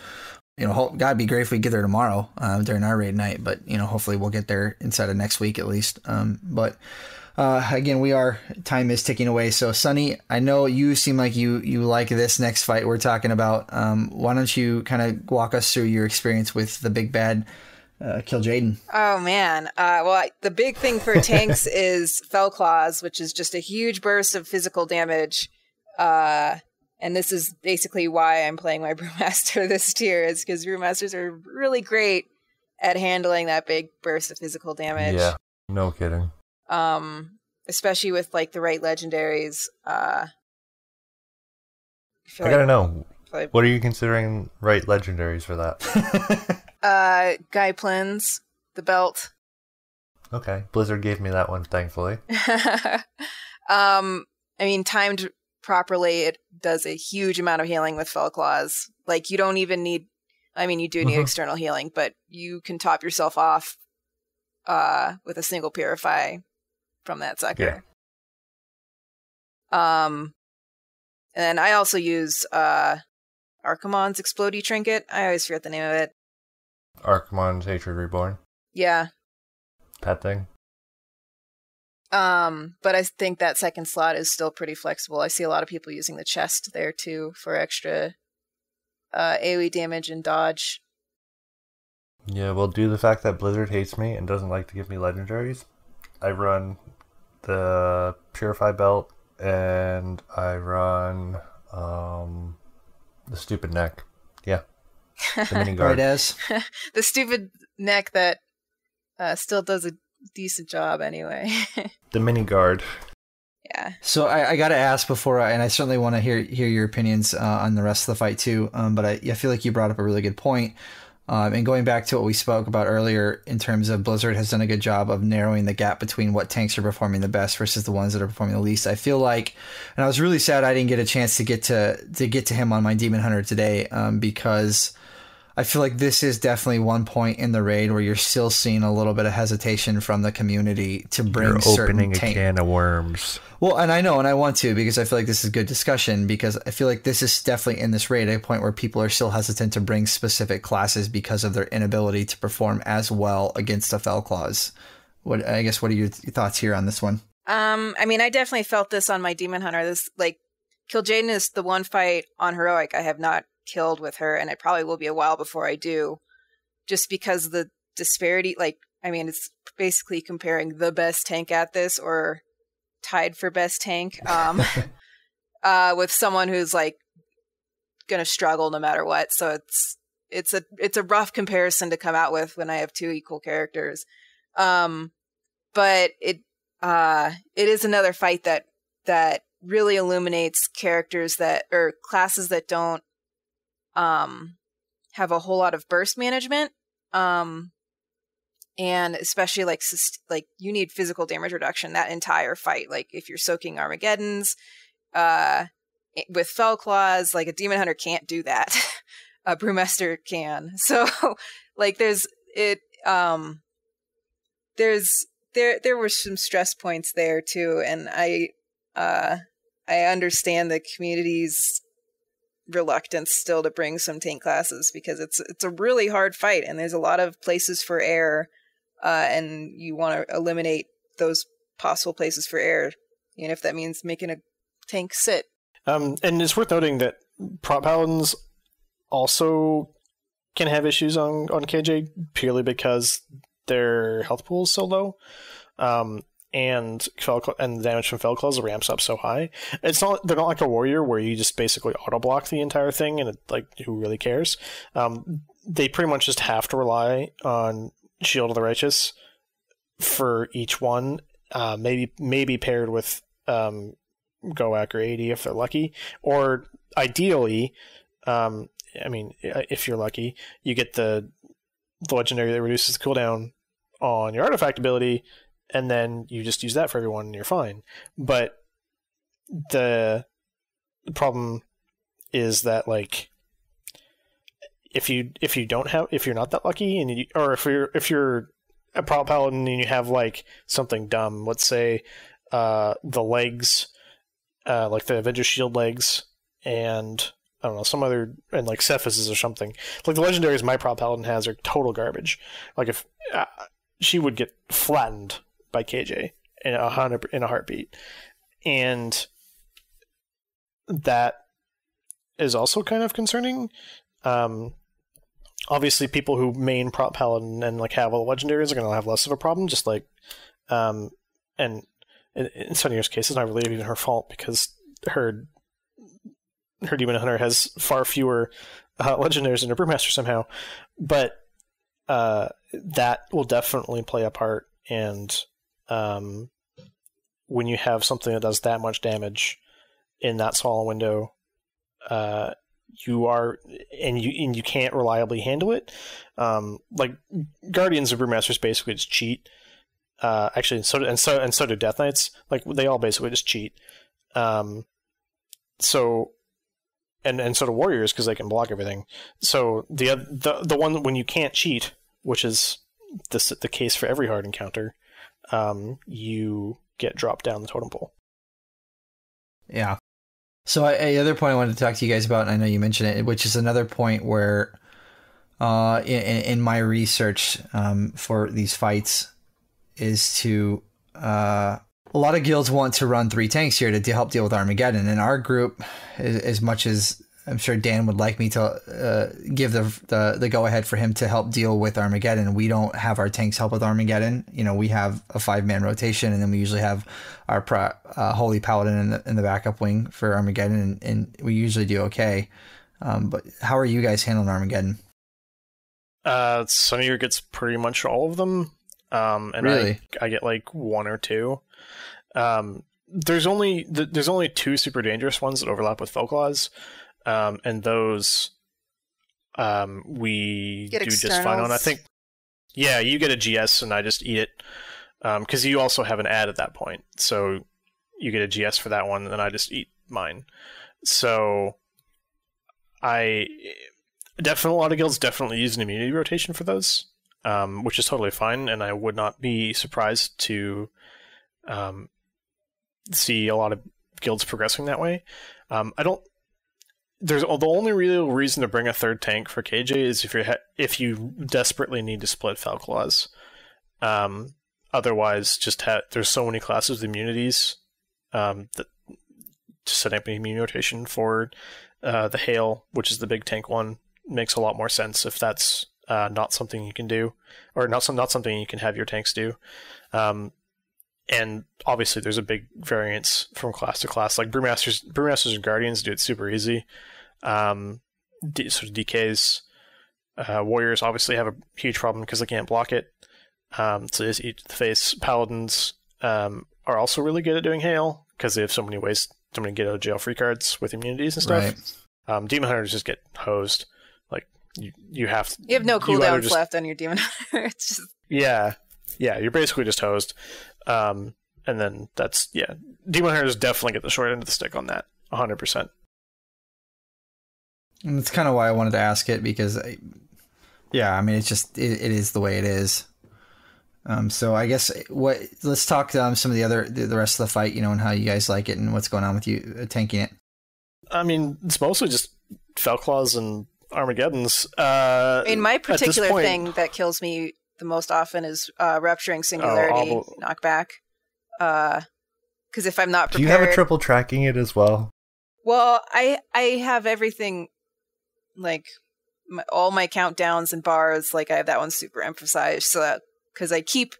God, it'd be great if we get there tomorrow during our raid night, but hopefully we'll get there inside of next week at least. But again, time is ticking away. So Sunny, I know you seem like you like this next fight we're talking about. Why don't you kind of walk us through your experience with the big bad Kill Jaden? Oh man. The big thing for tanks is Fell Claws, which is just a huge burst of physical damage. And this is basically why I'm playing my Brewmaster this tier, is because Brewmasters are really great at handling that big burst of physical damage. Yeah, no kidding. Especially with like the right legendaries. I gotta know, what are you considering right legendaries for that? Guy Plins, the belt. Okay, Blizzard gave me that one, thankfully. Timed properly, it does a huge amount of healing with Fell Claws. Like, you don't even need... you do need external healing, but you can top yourself off with a single Purify from that sucker. Yeah. And I also use Archimonde's Explodey Trinket. I always forget the name of it. Archimonde's Hatred Reborn. Yeah. That thing. But I think that second slot is still pretty flexible. I see a lot of people using the chest there too for extra AoE damage and dodge. Yeah, well, due to the fact that Blizzard hates me and doesn't like to give me legendaries, I run the Purify Belt and I run the stupid neck. Yeah. The mini guard. Right, as the stupid neck that still does a decent job anyway. The mini guard. Yeah. So I got to ask before, and I certainly want to hear your opinions on the rest of the fight too. But I feel like you brought up a really good point. And going back to what we spoke about earlier in terms of Blizzard has done a good job of narrowing the gap between what tanks are performing the best versus the ones that are performing the least. I feel like, and I was really sad I didn't get a chance to get to him on my Demon Hunter today, because I feel like this is definitely one point in the raid where you're still seeing a little bit of hesitation from the community to bring certain opening a can of worms. Well, and I know, and I want to, because I feel like this is good discussion, because I feel like this is definitely in this raid a point where people are still hesitant to bring specific classes because of their inability to perform as well against the Fell Claws. What are your thoughts here on this one? I definitely felt this on my Demon Hunter. This, Kill Jaden is the one fight on Heroic I have not killed with her, and it probably will be a while before I do, just because the disparity, it's basically comparing the best tank at this, or tied for best tank, with someone who's gonna struggle no matter what. So it's a rough comparison to come out with when I have two equal characters. But it is another fight that really illuminates characters or classes that don't have a whole lot of burst management, and especially you need physical damage reduction that entire fight. If you're soaking Armageddons with Fell Claws, a Demon Hunter can't do that. A Brewmaster can. So there were some stress points there too, and I understand the community's reluctance still to bring some tank classes, because it's a really hard fight and there's a lot of places for error, and you want to eliminate those possible places for error, even if that means making a tank sit. And it's worth noting that prop paladins also can have issues on KJ purely because their health pool is so low. And the damage from Fell Claws ramps up so high. They're not like a warrior where you just basically auto block the entire thing, and who really cares? They pretty much just have to rely on Shield of the Righteous for each one. Maybe paired with Goak or AD if they're lucky, or ideally, if you're lucky, you get the legendary that reduces the cooldown on your artifact ability, and then you just use that for everyone and you're fine. But the problem is that if you're not that lucky, and if you're a prop paladin and you have something dumb, let's say the legs, like the Avenger Shield legs, and I don't know, some other, and like Cephas's or something. Like the legendaries my prop paladin has are total garbage. Like if she would get flattened by KJ in a heartbeat, and that is also kind of concerning. Obviously, people who main prop paladin and like have all the legendaries are going to have less of a problem. Just like, and in Sunnier's case, it's not really even her fault because her demon hunter has far fewer legendaries than her brewmaster somehow. But that will definitely play a part. And when you have something that does that much damage in that small window, you can't reliably handle it. Like Guardians of Brewmasters basically just cheat. Actually, so do Death Knights. Like they all basically just cheat. So do Warriors because they can block everything. So the one when you can't cheat, which is the case for every hard encounter, you get dropped down the totem pole. Yeah. So the other point I wanted to talk to you guys about, and I know you mentioned it, which is another point where in my research for these fights is to a lot of guilds want to run 3 tanks here to help deal with Armageddon. And our group, as much as I'm sure Dan would like me to give the go-ahead for him to help deal with Armageddon, we don't have our tanks help with Armageddon. You know, we have a 5-man rotation, and then we usually have our Holy Paladin in the backup wing for Armageddon, and we usually do okay. But how are you guys handling Armageddon? Sunnier gets pretty much all of them. And really? I get like 1 or 2. There's only 2 super dangerous ones that overlap with Folklaws. And those we do just fine on. I think, yeah, you get a GS and I just eat it. Because you also have an ad at that point. So you get a GS for that one, and then I just eat mine. So a lot of guilds definitely use an immunity rotation for those, which is totally fine, and I would not be surprised to see a lot of guilds progressing that way. The only real reason to bring a 3rd tank for KJ is if you desperately need to split Falclaws. Otherwise, there's so many classes with immunities that setting up an immune rotation for the Hale, which is the big tank one, makes a lot more sense if that's not something you can do, or not something you can have your tanks do. And obviously, there's a big variance from class to class. Like Brewmasters and Guardians do it super easy. Sort of DKs. Warriors obviously have a huge problem because they can't block it. So they just eat the face. Paladins are also really good at doing Hale because they have so many get out of jail free cards with immunities and stuff. Right. Demon Hunters just get hosed. Like you have no cooldowns left on your Demon Hunter. It's just yeah, you're basically just hosed. And then Demon Hunters definitely get the short end of the stick on that, 100%. And that's kind of why I wanted to ask it, because it is the way it is. So I guess let's talk some of the rest of the fight, and how you guys like it and what's going on with you tanking it. I mean, it's mostly just Falclaws and Armageddons. My particular thing that kills me the most often is Rupturing Singularity knockback. Because if I'm not prepared... Do you have a triple tracking it as well? Well, I have everything, like, all my countdowns and bars, like, I have that one super emphasized, so that, because I keep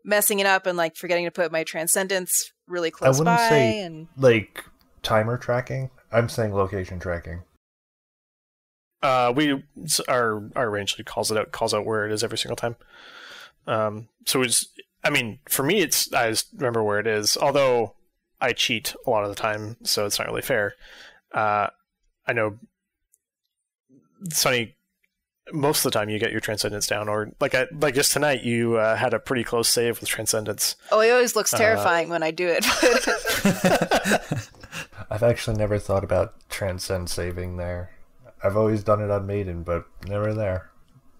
messing it up and, like, forgetting to put my Transcendence really close by. I wouldn't say, like, timer tracking. I'm saying location tracking. Our range lead calls out where it is every single time. So it's, for me, I just remember where it is, although I cheat a lot of the time, so it's not really fair. I know, Sunny, most of the time you get your Transcendence down, or like just tonight, you had a pretty close save with Transcendence. Oh, it always looks terrifying when I do it. I've actually never thought about Transcend saving there. I've always done it on Maiden, but never there.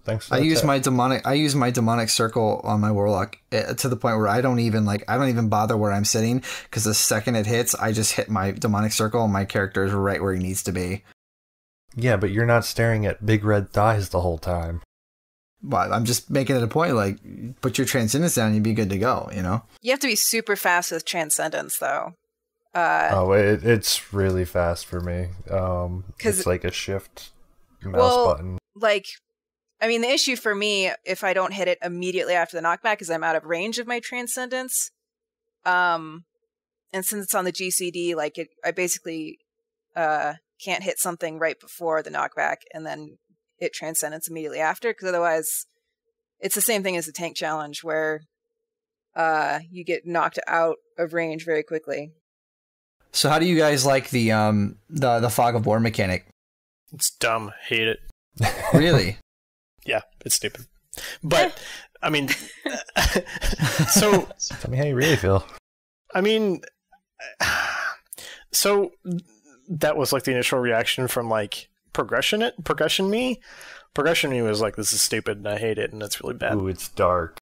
Thanks. I use my demonic circle on my warlock to the point where I don't even bother where I'm sitting, because the second it hits, I just hit my demonic circle and my character is right where he needs to be. Yeah, but you're not staring at big red thighs the whole time. Well, I'm just making it a point, like, put your transcendence down and you'd be good to go, you know? You have to be super fast with transcendence, though. It's really fast for me. It's like a shift mouse button. Like, I mean, the issue for me, if I don't hit it immediately after the knockback, is I'm out of range of my transcendence. And since it's on the GCD, like, I basically can't hit something right before the knockback and then hit transcendence immediately after, because otherwise it's the same thing as the tank challenge where you get knocked out of range very quickly. So how do you guys like the fog of war mechanic? It's dumb. Hate it. Really? Yeah, it's stupid. But I mean, so tell me how you really feel. I mean, so that was like the initial reaction from like progression me was like, this is stupid and I hate it and it's really bad. Ooh, it's dark.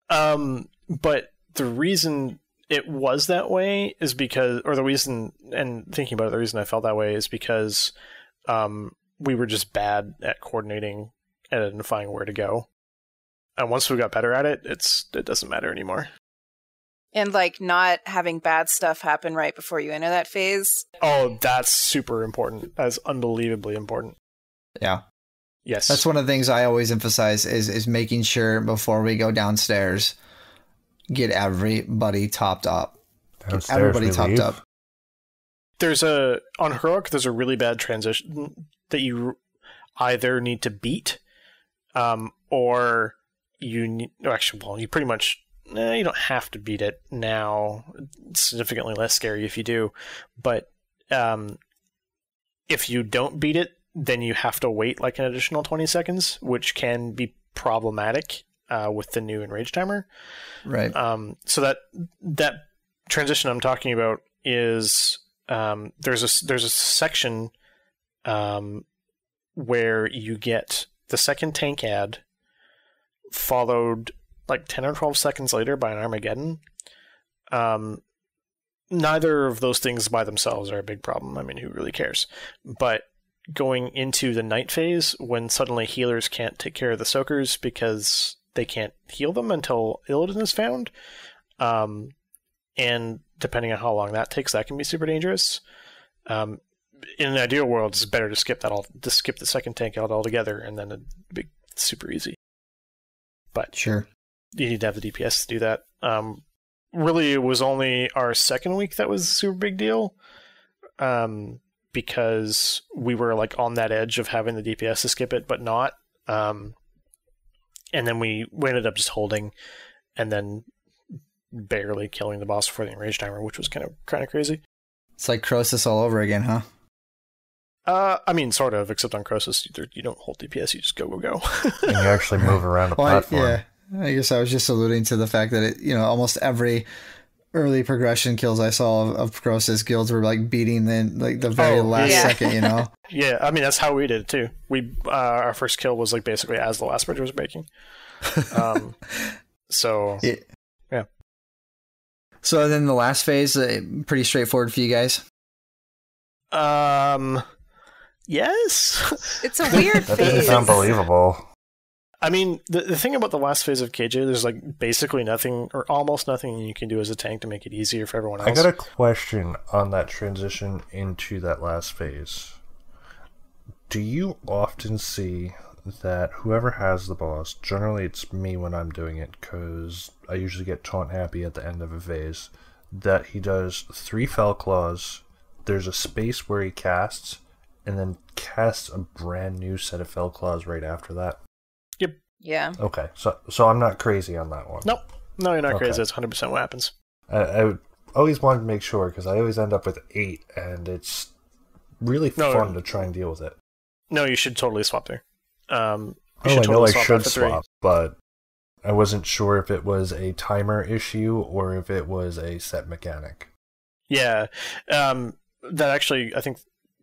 But the reason it was that way is because, or the reason, and thinking about it, the reason I felt that way is because we were just bad at coordinating and identifying where to go. And once we got better at it, it doesn't matter anymore. And like not having bad stuff happen right before you enter that phase. Oh, that's super important. That's unbelievably important. Yeah. Yes. That's one of the things I always emphasize is making sure before we go downstairs, get everybody topped up. Get everybody topped up. On Heroic, there's a really bad transition that you either need to beat, or you pretty much, you don't have to beat it now. It's significantly less scary if you do. But if you don't beat it, then you have to wait like an additional 20 seconds, which can be problematic with the new enrage timer. Right. So that transition I'm talking about is there's a section where you get the second tank ad followed like 10 or 12 seconds later by an Armageddon. Neither of those things by themselves are a big problem. I mean, who really cares? But going into the night phase, when suddenly healers can't take care of the soakers because they can't heal them until Illidan is found, and depending on how long that takes, that can be super dangerous. In an ideal world, it's better to skip the second tank out altogether, and then it'd be super easy. But sure, you need to have the DPS to do that. Really, it was only our second week that was a super big deal, because we were like on that edge of having the DPS to skip it, but not. And then we ended up just holding, and then barely killing the boss before the enrage timer, which was kind of crazy. It's like Croesus all over again, huh? I mean, sort of, except on Croesus, you don't hold DPS, you just go. And you actually move around a platform. I guess I was just alluding to the fact that almost every early progression kills I saw of Croesus guilds were like beating the very last second, Yeah, I mean, that's how we did it too. We our first kill was like basically as the last bridge was breaking. So yeah. So then the last phase, pretty straightforward for you guys. Yes. It's a weird that phase. It's unbelievable. I mean, the thing about the last phase of KJ, there's like basically nothing or almost nothing you can do as a tank to make it easier for everyone else. I got a question on that transition into that last phase. Do you often see that whoever has the boss, generally it's me when I'm doing it, because I usually get taunt happy at the end of a phase, that he does 3 Fell Claws, there's a space where he casts, and then casts a brand new set of Fell Claws right after that? Yep. Yeah. Okay, so I'm not crazy on that one. Nope. No, you're not crazy. That's 100% what happens. I always wanted to make sure, because I always end up with 8, and it's really fun to try and deal with it. No, you should totally swap there. I know I should swap, but I wasn't sure if it was a timer issue or if it was a set mechanic. Yeah, that actually, I think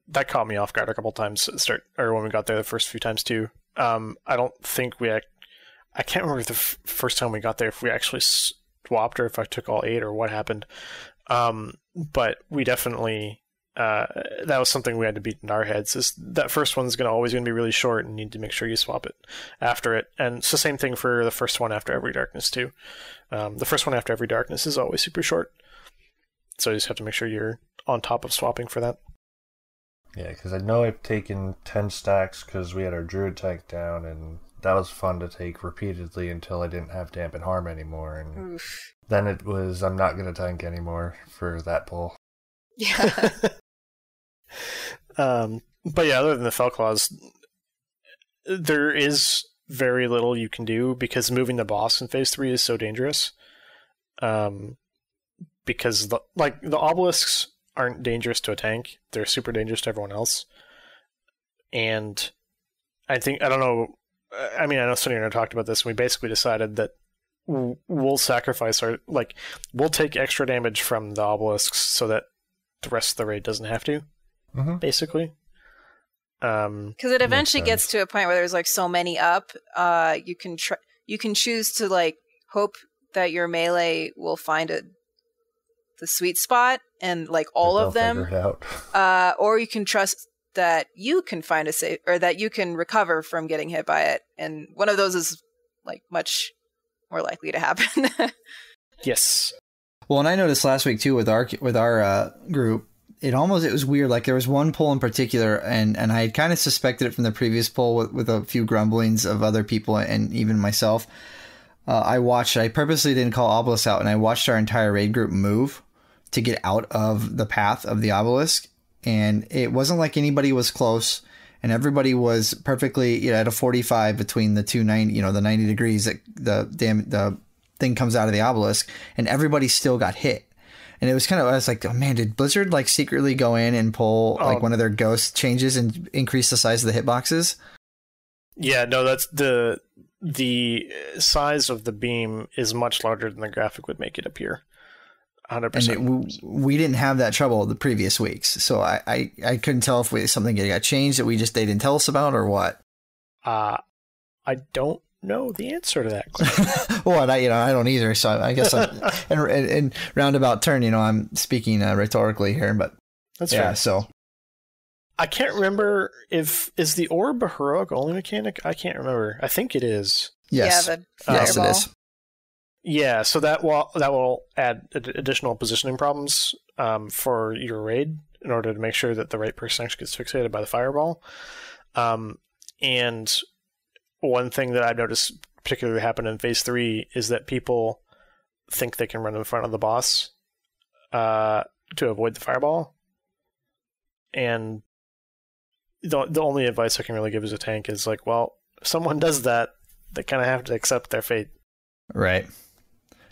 that caught me off guard a couple times when we got there the first few times too. I don't think I can't remember the first time we got there if we actually swapped or if I took all 8 or what happened. But we definitely that was something we had to beat in our heads. Is that first one's always going to be really short, and you need to make sure you swap it after it. And it's the same thing for the first one after every darkness too. The first one after every darkness is always super short, so you just have to make sure you're on top of swapping for that. Yeah, because I know I've taken 10 stacks because we had our druid tank down, and that was fun to take repeatedly until I didn't have dampen harm anymore, and then it was I'm not going to tank anymore for that pull. Yeah. But yeah, other than the Fell Claws, there is very little you can do because moving the boss in phase 3 is so dangerous. Because the obelisks aren't dangerous to a tank; they're super dangerous to everyone else. And I don't know. I mean, I know Sunnier and I talked about this, and we basically decided that we'll sacrifice we'll take extra damage from the obelisks so that the rest of the raid doesn't have to. Basically, because it eventually gets to a point where there's so many up. You can choose to hope that your melee will find the sweet spot and all of them, or you can trust that you can find a safe, or that you can recover from getting hit by it, and one of those is much more likely to happen. Yes. Well, and I noticed last week too with our group, it was weird. There was one poll in particular, and I had kind of suspected it from the previous poll with a few grumblings of other people and even myself. I purposely didn't call obelisk out, and I watched our entire raid group move to get out of the path of the obelisk, and it wasn't like anybody was close, and everybody was perfectly at a 45 between the 290, the 90 degrees that the thing comes out of the obelisk, and everybody still got hit. And it was I was like, oh man, did Blizzard secretly go in and pull one of their ghost changes and increase the size of the hitboxes? Yeah, no, that's the size of the beam is much larger than the graphic would make it appear. 100%. And we didn't have that trouble the previous weeks, so I couldn't tell if something got changed that they didn't tell us about or what. I don't know the answer to that question. Well, I don't either. So I guess in roundabout turn, I'm speaking rhetorically here, but that's yeah. Fair. So I can't remember is the orb a heroic only mechanic. I can't remember. I think it is. Yes. Yeah, yes, it is. Yeah, so that will add additional positioning problems for your raid in order to make sure that the right person actually gets fixated by the fireball. And one thing that I've noticed particularly happen in phase 3 is that people think they can run in front of the boss to avoid the fireball. And the only advice I can really give as a tank is if someone does that, they kind of have to accept their fate. Right.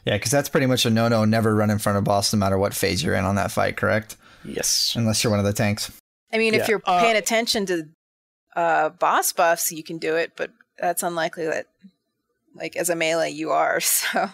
Yeah, because that's pretty much a no-no. Never run in front of boss, no matter what phase you're in on that fight, correct? Yes. Unless you're one of the tanks. I mean, if you're paying attention to boss buffs, you can do it, but that's unlikely that, as a melee, you are, so...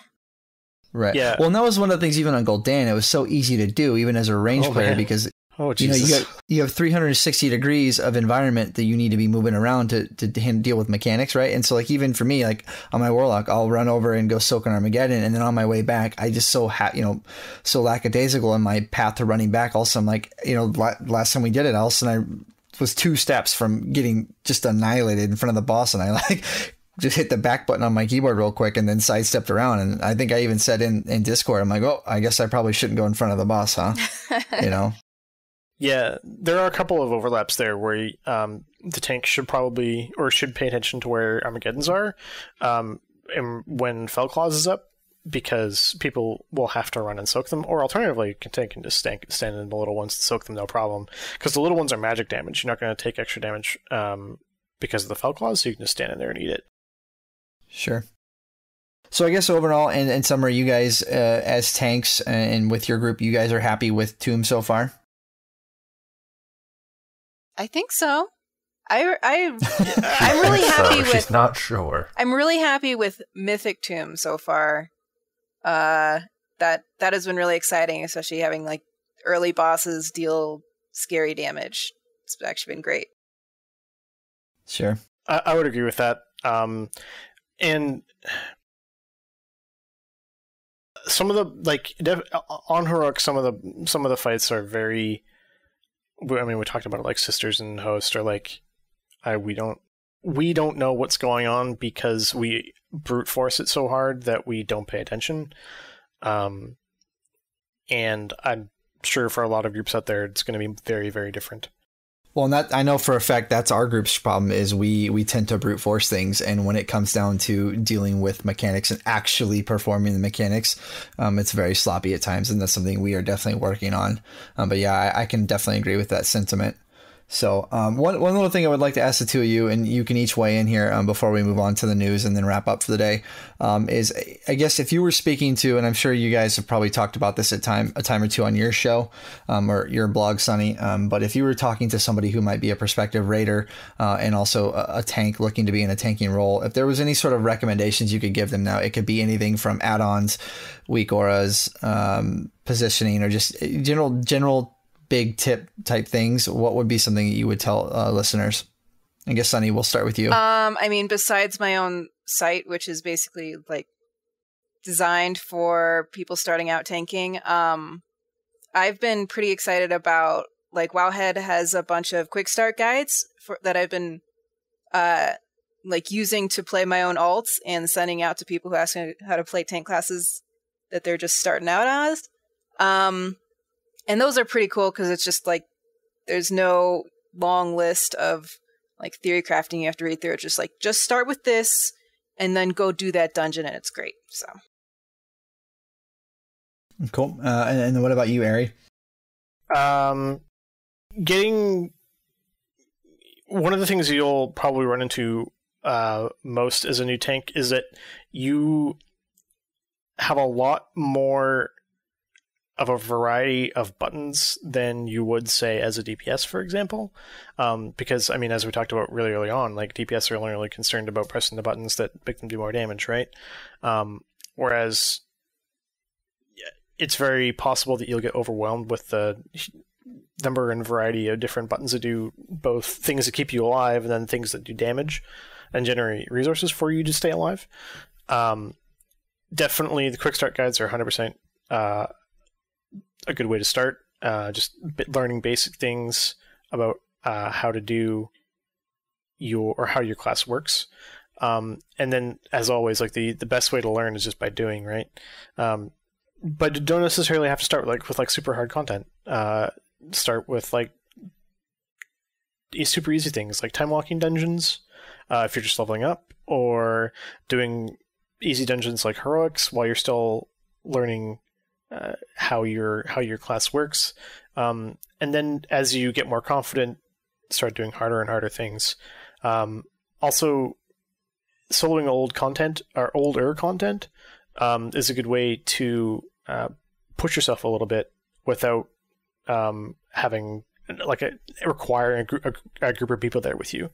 Right. Yeah. Well, and that was one of the things even on Gul'dan, it was so easy to do, even as a range player, man. because... Oh, Jesus. You have 360 degrees of environment that you need to be moving around to deal with mechanics, right? And so even for me, on my Warlock, I'll run over and go soak on Armageddon, and then on my way back, I just so lackadaisical in my path to running back. Also, I'm last time we did it, all of a sudden I was 2 steps from getting just annihilated in front of the boss, and I just hit the back button on my keyboard real quick and then sidestepped around. And I think I even said in Discord, I'm like, oh, I guess I probably shouldn't go in front of the boss, huh? Yeah, there are a couple of overlaps there where the tank should pay attention to where Armageddons are and when Fell Claws is up, because people will have to run and soak them, or alternatively, tank can just stand in the little ones and soak them, no problem. Because the little ones are magic damage. You're not going to take extra damage because of the Fell Claws, so you can just stand in there and eat it. Sure. So I guess overall, in summary, you guys, as tanks and with your group, you guys are happy with Tomb so far? I think so. I'm really happy with. She's not sure. I'm really happy with Mythic Tomb so far. That has been really exciting, especially having early bosses deal scary damage. It's actually been great. Sure. I would agree with that. And some of the on heroic, some of the fights are very. I mean, we talked about it, like sisters and host, or like we don't know what's going on because we brute force it so hard that we don't pay attention. And I'm sure for a lot of groups out there, it's going to be very, very different. Well, and that I know for a fact that's our group's problem is we tend to brute force things, and when it comes down to dealing with mechanics and actually performing the mechanics, it's very sloppy at times, and that's something we are definitely working on. But yeah, I can definitely agree with that sentiment. So one little thing I would like to ask the two of you, and you can each weigh in here before we move on to the news and then wrap up for the day, is I guess if you were speaking to, and I'm sure you guys have probably talked about this a time or two on your show or your blog, Sunny, but if you were talking to somebody who might be a prospective raider and also a tank looking to be in a tanking role, if there was any sort of recommendations you could give them now, it could be anything from add-ons, weak auras, positioning, or just general big tip type things, what would be something that you would tell listeners? I guess, Sunny, we'll start with you. I mean, besides my own site, which is basically like designed for people starting out tanking, I've been pretty excited about, like, Wowhead has a bunch of quick start guides that I've been like using to play my own alts and sending out to people who ask me how to play tank classes that they're just starting out as. And those are pretty cool because it's just like there's no long list of like theory crafting you have to read through. It's just like, just start with this and then go do that dungeon, and it's great. So cool. And what about you, Ari? Getting one of the things you'll probably run into most as a new tank is that you have a lot more of a variety of buttons than you would say as a DPS, for example. Because, I mean, as we talked about really early on, like DPS are only really concerned about pressing the buttons that make them do more damage, right? Whereas it's very possible that you'll get overwhelmed with the number and variety of different buttons that do both things that keep you alive and then things that do damage and generate resources for you to stay alive. Definitely the quick start guides are 100% a good way to start. Just learning basic things about how to do how your class works. And then, as always, like the best way to learn is just by doing, right? But you don't necessarily have to start with super hard content. Start with like super easy things like time walking dungeons if you're just leveling up, or doing easy dungeons like heroics while you're still learning how your class works. And then as you get more confident, start doing harder and harder things. Also, soloing older content is a good way to push yourself a little bit without having requiring a group of people there with you.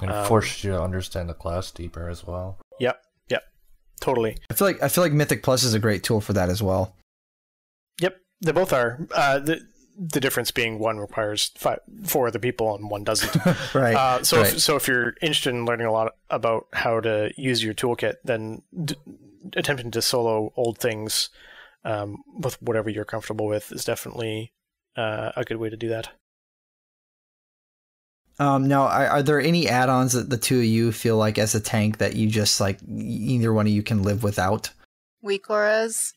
And force you to understand the class deeper as well. Yep, totally. I feel like Mythic Plus is a great tool for that as well. Yep, they both are. The difference being one requires 4 other people and one doesn't. Right. So if you're interested in learning a lot about how to use your toolkit, then attempting to solo old things with whatever you're comfortable with is definitely a good way to do that. Now, are there any add-ons that the two of you feel like as a tank that you just like either one of you can live without? Weak auras.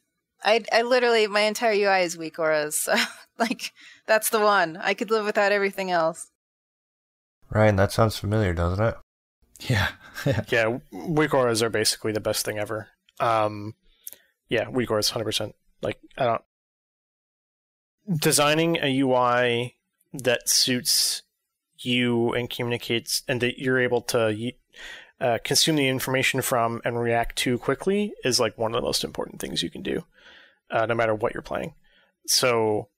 I literally, my entire UI is weak auras. So, like, that's the one. I could live without everything else. Ryan, that sounds familiar, doesn't it? Yeah. Yeah, weak auras are basically the best thing ever. Yeah, weak auras 100%. Like, designing a UI that suits you and communicates, and that you're able to consume the information from and react to quickly is like one of the most important things you can do, no matter what you're playing. So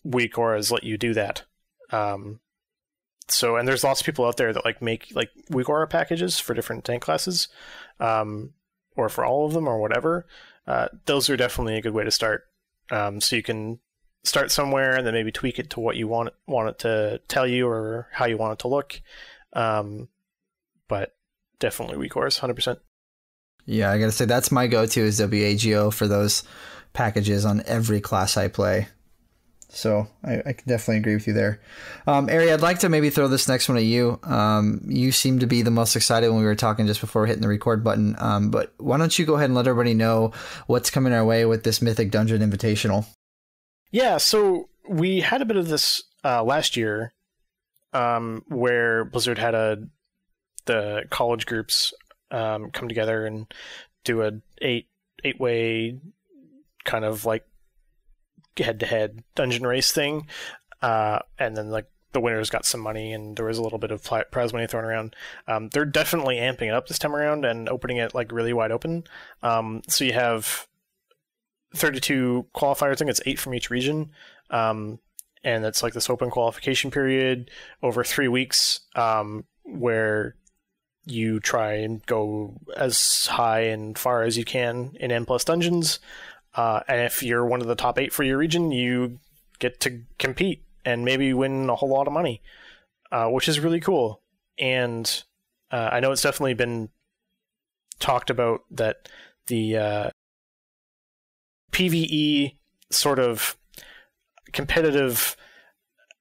weak auras let you do that. And there's lots of people out there that like make like weak aura packages for different tank classes, or for all of them or whatever. Those are definitely a good way to start. So you can start somewhere and then maybe tweak it to what you want it to tell you or how you want it to look. But definitely WeCores, 100%. Yeah, I gotta say that's my go-to is WAGO for those packages on every class I play. So I can definitely agree with you there. Ari, I'd like to maybe throw this next one at you. You seem to be the most excited when we were talking just before hitting the record button. But why don't you go ahead and let everybody know what's coming our way with this Mythic Dungeon Invitational? Yeah, so we had a bit of this last year where Blizzard had the college groups come together and do a eight-way kind of like head-to-head dungeon race thing, and then like the winners got some money and there was a little bit of prize money thrown around. They're definitely amping it up this time around and opening it like really wide open. So you have 32 qualifiers. I think it's 8 from each region, and it's like this open qualification period over 3 weeks, where you try and go as high and far as you can in N+ dungeons. And if you're one of the top 8 for your region, you get to compete and maybe win a whole lot of money, which is really cool. And I know it's definitely been talked about that the PvE sort of competitive...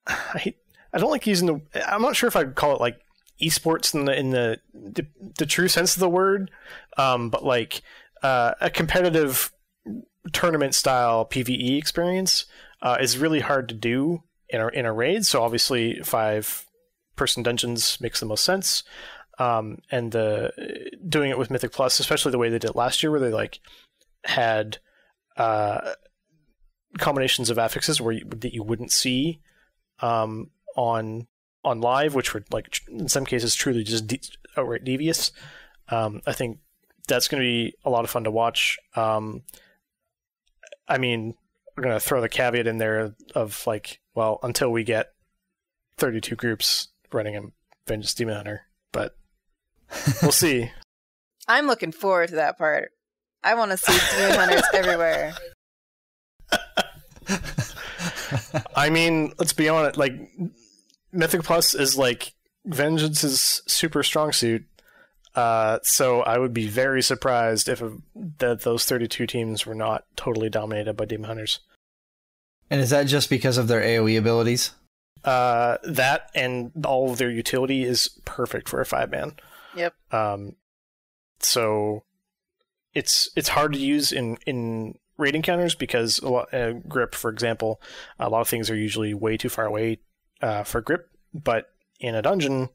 I don't like using the... I'm not sure if I'd call it like esports in the true sense of the word, but like a competitive tournament style PvE experience is really hard to do in a raid. So obviously 5-person dungeons makes the most sense, and doing it with Mythic Plus, especially the way they did it last year, where they like had combinations of affixes that you wouldn't see on live, which were like in some cases truly just outright devious. I think that's going to be a lot of fun to watch. I mean, we're going to throw the caveat in there of like, well, until we get 32 groups running a Vengeance Demon Hunter, but we'll see. I'm looking forward to that part. I want to see Demon Hunters everywhere. I mean, let's be honest, like, Mythic Plus is like Vengeance's super strong suit. So I would be very surprised if that those 32 teams were not totally dominated by Demon Hunters. And is that just because of their AoE abilities? That and all of their utility is perfect for a 5-man. Yep. So it's hard to use in raid encounters because grip, for example, a lot of things are usually way too far away for grip. But in a dungeon,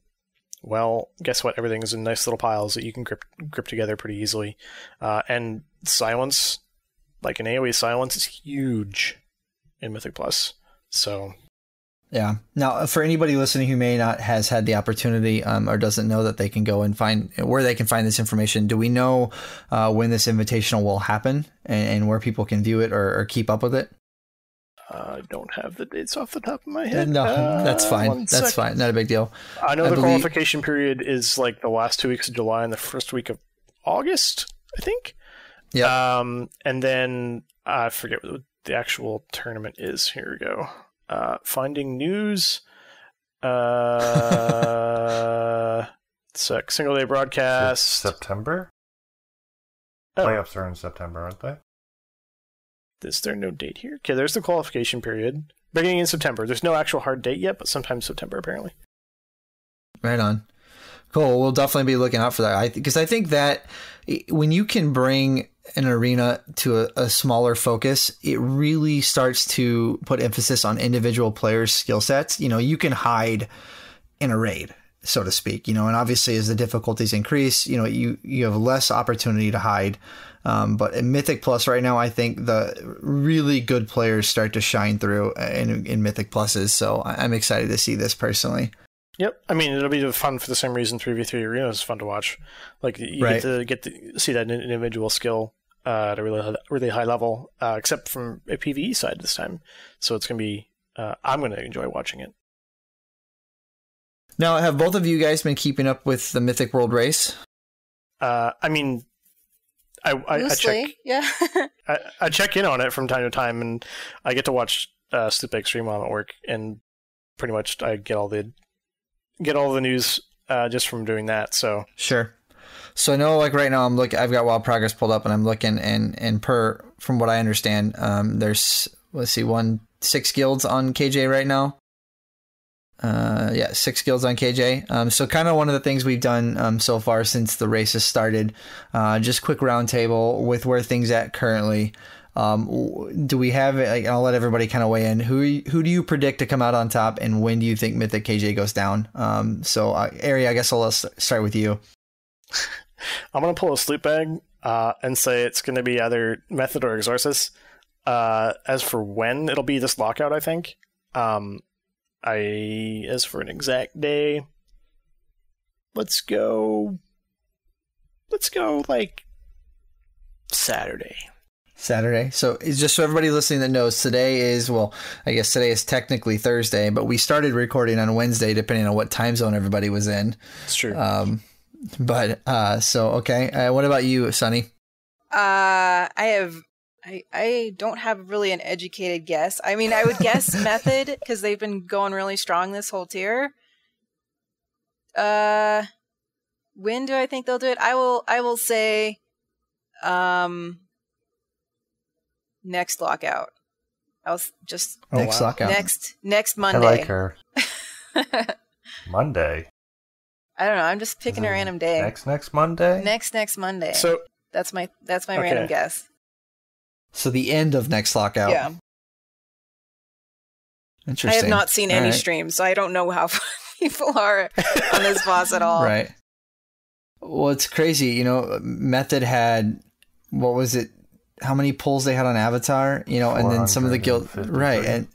well, guess what? Everything is in nice little piles that you can grip together pretty easily. And silence, like an AoE silence, is huge in Mythic Plus. So, yeah. Now, for anybody listening who may not has had the opportunity or doesn't know that they can go and find where they can find this information, do we know when this invitational will happen and where people can view it or keep up with it? I don't have the dates off the top of my head. No, that's fine. That's fine. Not a big deal. I know the qualification period is like the last 2 weeks of July and the first week of August, I think. Yeah. And then I forget what the actual tournament is. Here we go. Finding news. Single day broadcast. September? Oh. Playoffs are in September, aren't they? Is there no date here? Okay, there's the qualification period. Beginning in September. There's no actual hard date yet, but sometime September, apparently. Right on. Cool. We'll definitely be looking out for that. Because I think that when you can bring an arena to a smaller focus, it really starts to put emphasis on individual players' skill sets. You know, you can hide in a raid, so to speak, and obviously as the difficulties increase, you have less opportunity to hide. But in Mythic Plus right now, I think the really good players start to shine through in Mythic Pluses. So I'm excited to see this personally. Yep. I mean, it'll be fun for the same reason 3v3 Arena is fun to watch. Like, you get to see that individual skill at a really high level, except from a PvE side this time. So it's going to be, I'm going to enjoy watching it. Now, have both of you guys been keeping up with the Mythic World Race? I mean, I check. Yeah. I check in on it from time to time, and I get to watch Stupeg stream while I'm at work, and pretty much I get all the news just from doing that. So sure. So I know, like right now, I've got Wild Progress pulled up, and I'm looking, and from what I understand, there's 6 guilds on KJ right now. 6 guilds on KJ. So kind of one of the things we've done so far since the race has started, just quick roundtable with where things at currently. Do we have it? Like, I'll let everybody kind of weigh in. Who do you predict to come out on top, and when do you think Mythic KJ goes down? Ari, I guess I'll start with you. I'm gonna pull a sleep bag and say it's gonna be either Method or Exorcist. As for when it'll be this lockout, I think. As for an exact day, let's go like Saturday. So it's just so everybody listening that knows, today is technically Thursday, but we started recording on Wednesday, depending on what time zone everybody was in. It's true. Okay. What about you, Sunny? I don't have really an educated guess. I mean, I would guess Method because they've been going really strong this whole tier. When do I think they'll do it? I will say next lockout. Lockout. Next Monday. I like her. Monday. I don't know. I'm just picking a random day. Next Monday. Next Monday. So that's my random guess. So the end of next lockout. Yeah. Interesting. I have not seen any streams, so I don't know how people are on this boss at all. Right. Well, it's crazy. Method had, what was it? How many pulls they had on Avatar? And then some of the guilds, right?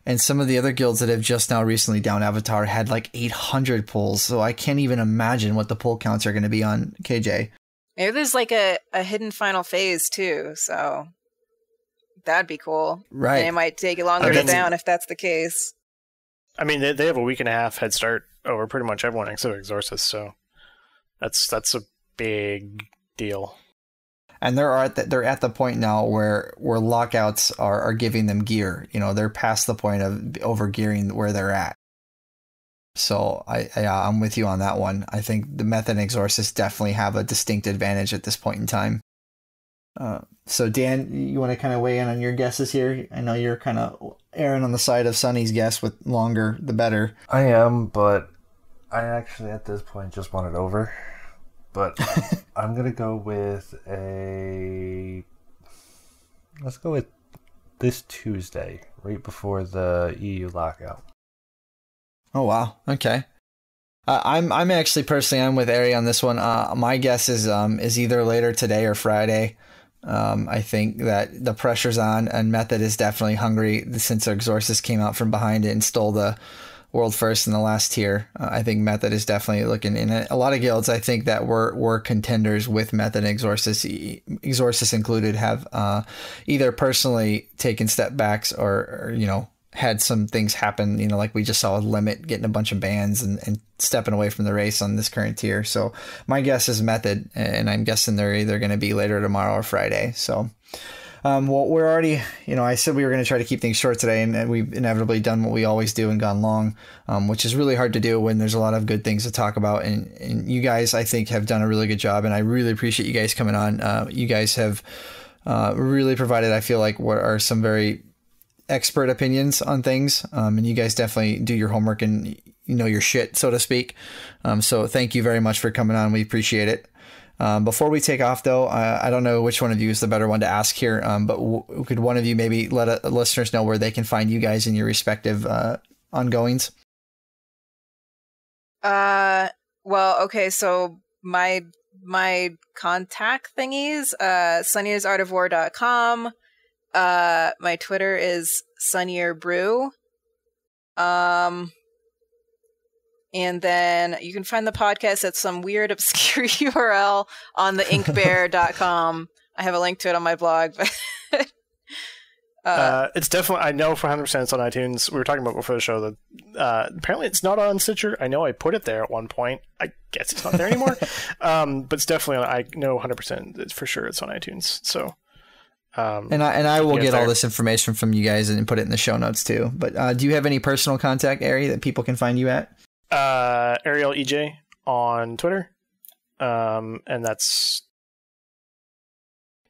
And some of the other guilds that have just now recently down Avatar had like 800 pulls. So I can't even imagine what the pull counts are going to be on KJ. Maybe there's like a hidden final phase too. So that'd be cool. Right. And it might take longer to down if that's the case. I mean, they have a week and a half head start over pretty much everyone except Exorcist. So that's a big deal. And they're at the point now where lockouts are giving them gear. They're past the point of over gearing where they're at. So I'm with you on that one. I think the Method and Exorcist definitely have a distinct advantage at this point in time. So Dan, you want to kind of weigh in on your guesses here? I know you're kind of erring on the side of Sunny's guess with longer the better. I am, but I actually at this point just want it over. But I'm going to go with let's go with this Tuesday, right before the EU lockout. Oh, wow. Okay. I'm actually personally, I'm with Ari on this one. My guess is either later today or Friday. I think that the pressure's on, and Method is definitely hungry since Exorcist came out from behind it and stole the world first in the last tier. I think Method is definitely looking in a lot of guilds. I think that were contenders with Method and Exorcist included have either personally taken step backs or had some things happen, like we just saw with Limit getting a bunch of bans and stepping away from the race on this current tier. So my guess is Method, and I'm guessing they're either going to be later tomorrow or Friday. So well, we're already, I said we were going to try to keep things short today, and we've inevitably done what we always do and gone long, which is really hard to do when there's a lot of good things to talk about. And you guys, I think, have done a really good job, and I really appreciate you guys coming on. You guys have really provided, I feel like, what are some very expert opinions on things, and you guys definitely do your homework and your shit, so to speak. So thank you very much for coming on. We appreciate it. Before we take off, though, I don't know which one of you is the better one to ask here, but could one of you maybe let listeners know where they can find you guys in your respective ongoings? Well, okay, so my contact thingies, sunnyersartofwar.com. My Twitter is sunnyerbrew. And then you can find the podcast at some weird, obscure URL on the inkbear.com. I have a link to it on my blog. It's definitely, I know for 100% it's on iTunes. We were talking about before the show that apparently it's not on Stitcher. I know I put it there at one point. I guess it's not there anymore. But it's definitely on, I know 100% it's for sure it's on iTunes. So, and I will get all this information from you guys and put it in the show notes too. But do you have any personal contact, Ari, that people can find you at? Arielle EJ on Twitter. and that's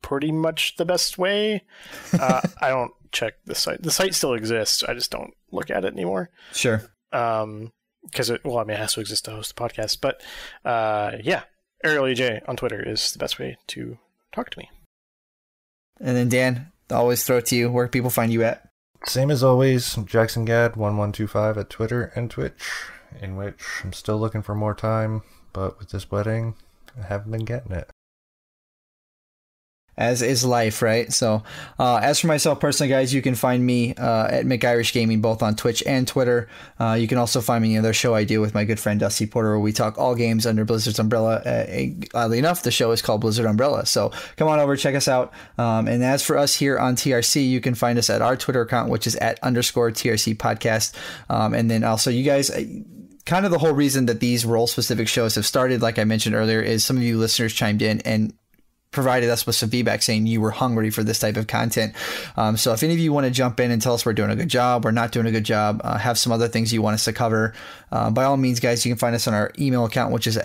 pretty much the best way. I don't check the site. The site still exists. I just don't look at it anymore. Sure. Because it has to exist to host the podcast. But yeah, Arielle EJ on Twitter is the best way to talk to me. And then Dan, I'll always throw it to you. Where can people find you at? Same as always, JacksonGad1125 at Twitter and Twitch, in which I'm still looking for more time, but with this wedding, I haven't been getting it. As is life, right? So, as for myself personally, guys, you can find me at McIrish Gaming, both on Twitch and Twitter. You can also find me in the other show I do with my good friend Dusty Porter, where we talk all games under Blizzard's umbrella. Oddly enough, the show is called Blizzard Umbrella. So come on over, check us out. And as for us here on TRC, you can find us at our Twitter account, which is at _TRC podcast. And then also, you guys, kind of the whole reason that these role-specific shows have started, like I mentioned earlier, is some of you listeners chimed in and provided us with some feedback saying you were hungry for this type of content. So if any of you want to jump in and tell us we're doing a good job, we're not doing a good job, have some other things you want us to cover, by all means, guys, you can find us on our email account, which is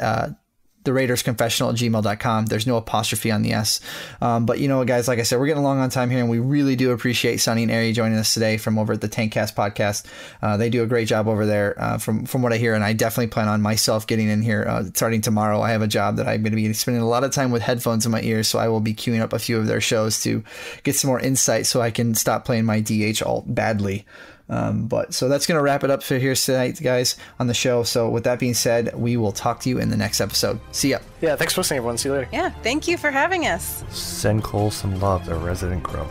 theraidersconfessional@gmail.com. There's no apostrophe on the S. But you know what, guys, like I said, we're getting along on time here, and we really do appreciate Sunny and Ari joining us today from over at the TankCast podcast. They do a great job over there from what I hear, and I definitely plan on myself getting in here starting tomorrow. I have a job that I'm going to be spending a lot of time with headphones in my ears, so I will be queuing up a few of their shows to get some more insight so I can stop playing my DH alt badly. But so that's going to wrap it up for here tonight, guys, on the show. So with that being said, we will talk to you in the next episode. See ya. Yeah, thanks for listening, everyone. See you later. Yeah, thank you for having us. Send Cole some love, the resident crow.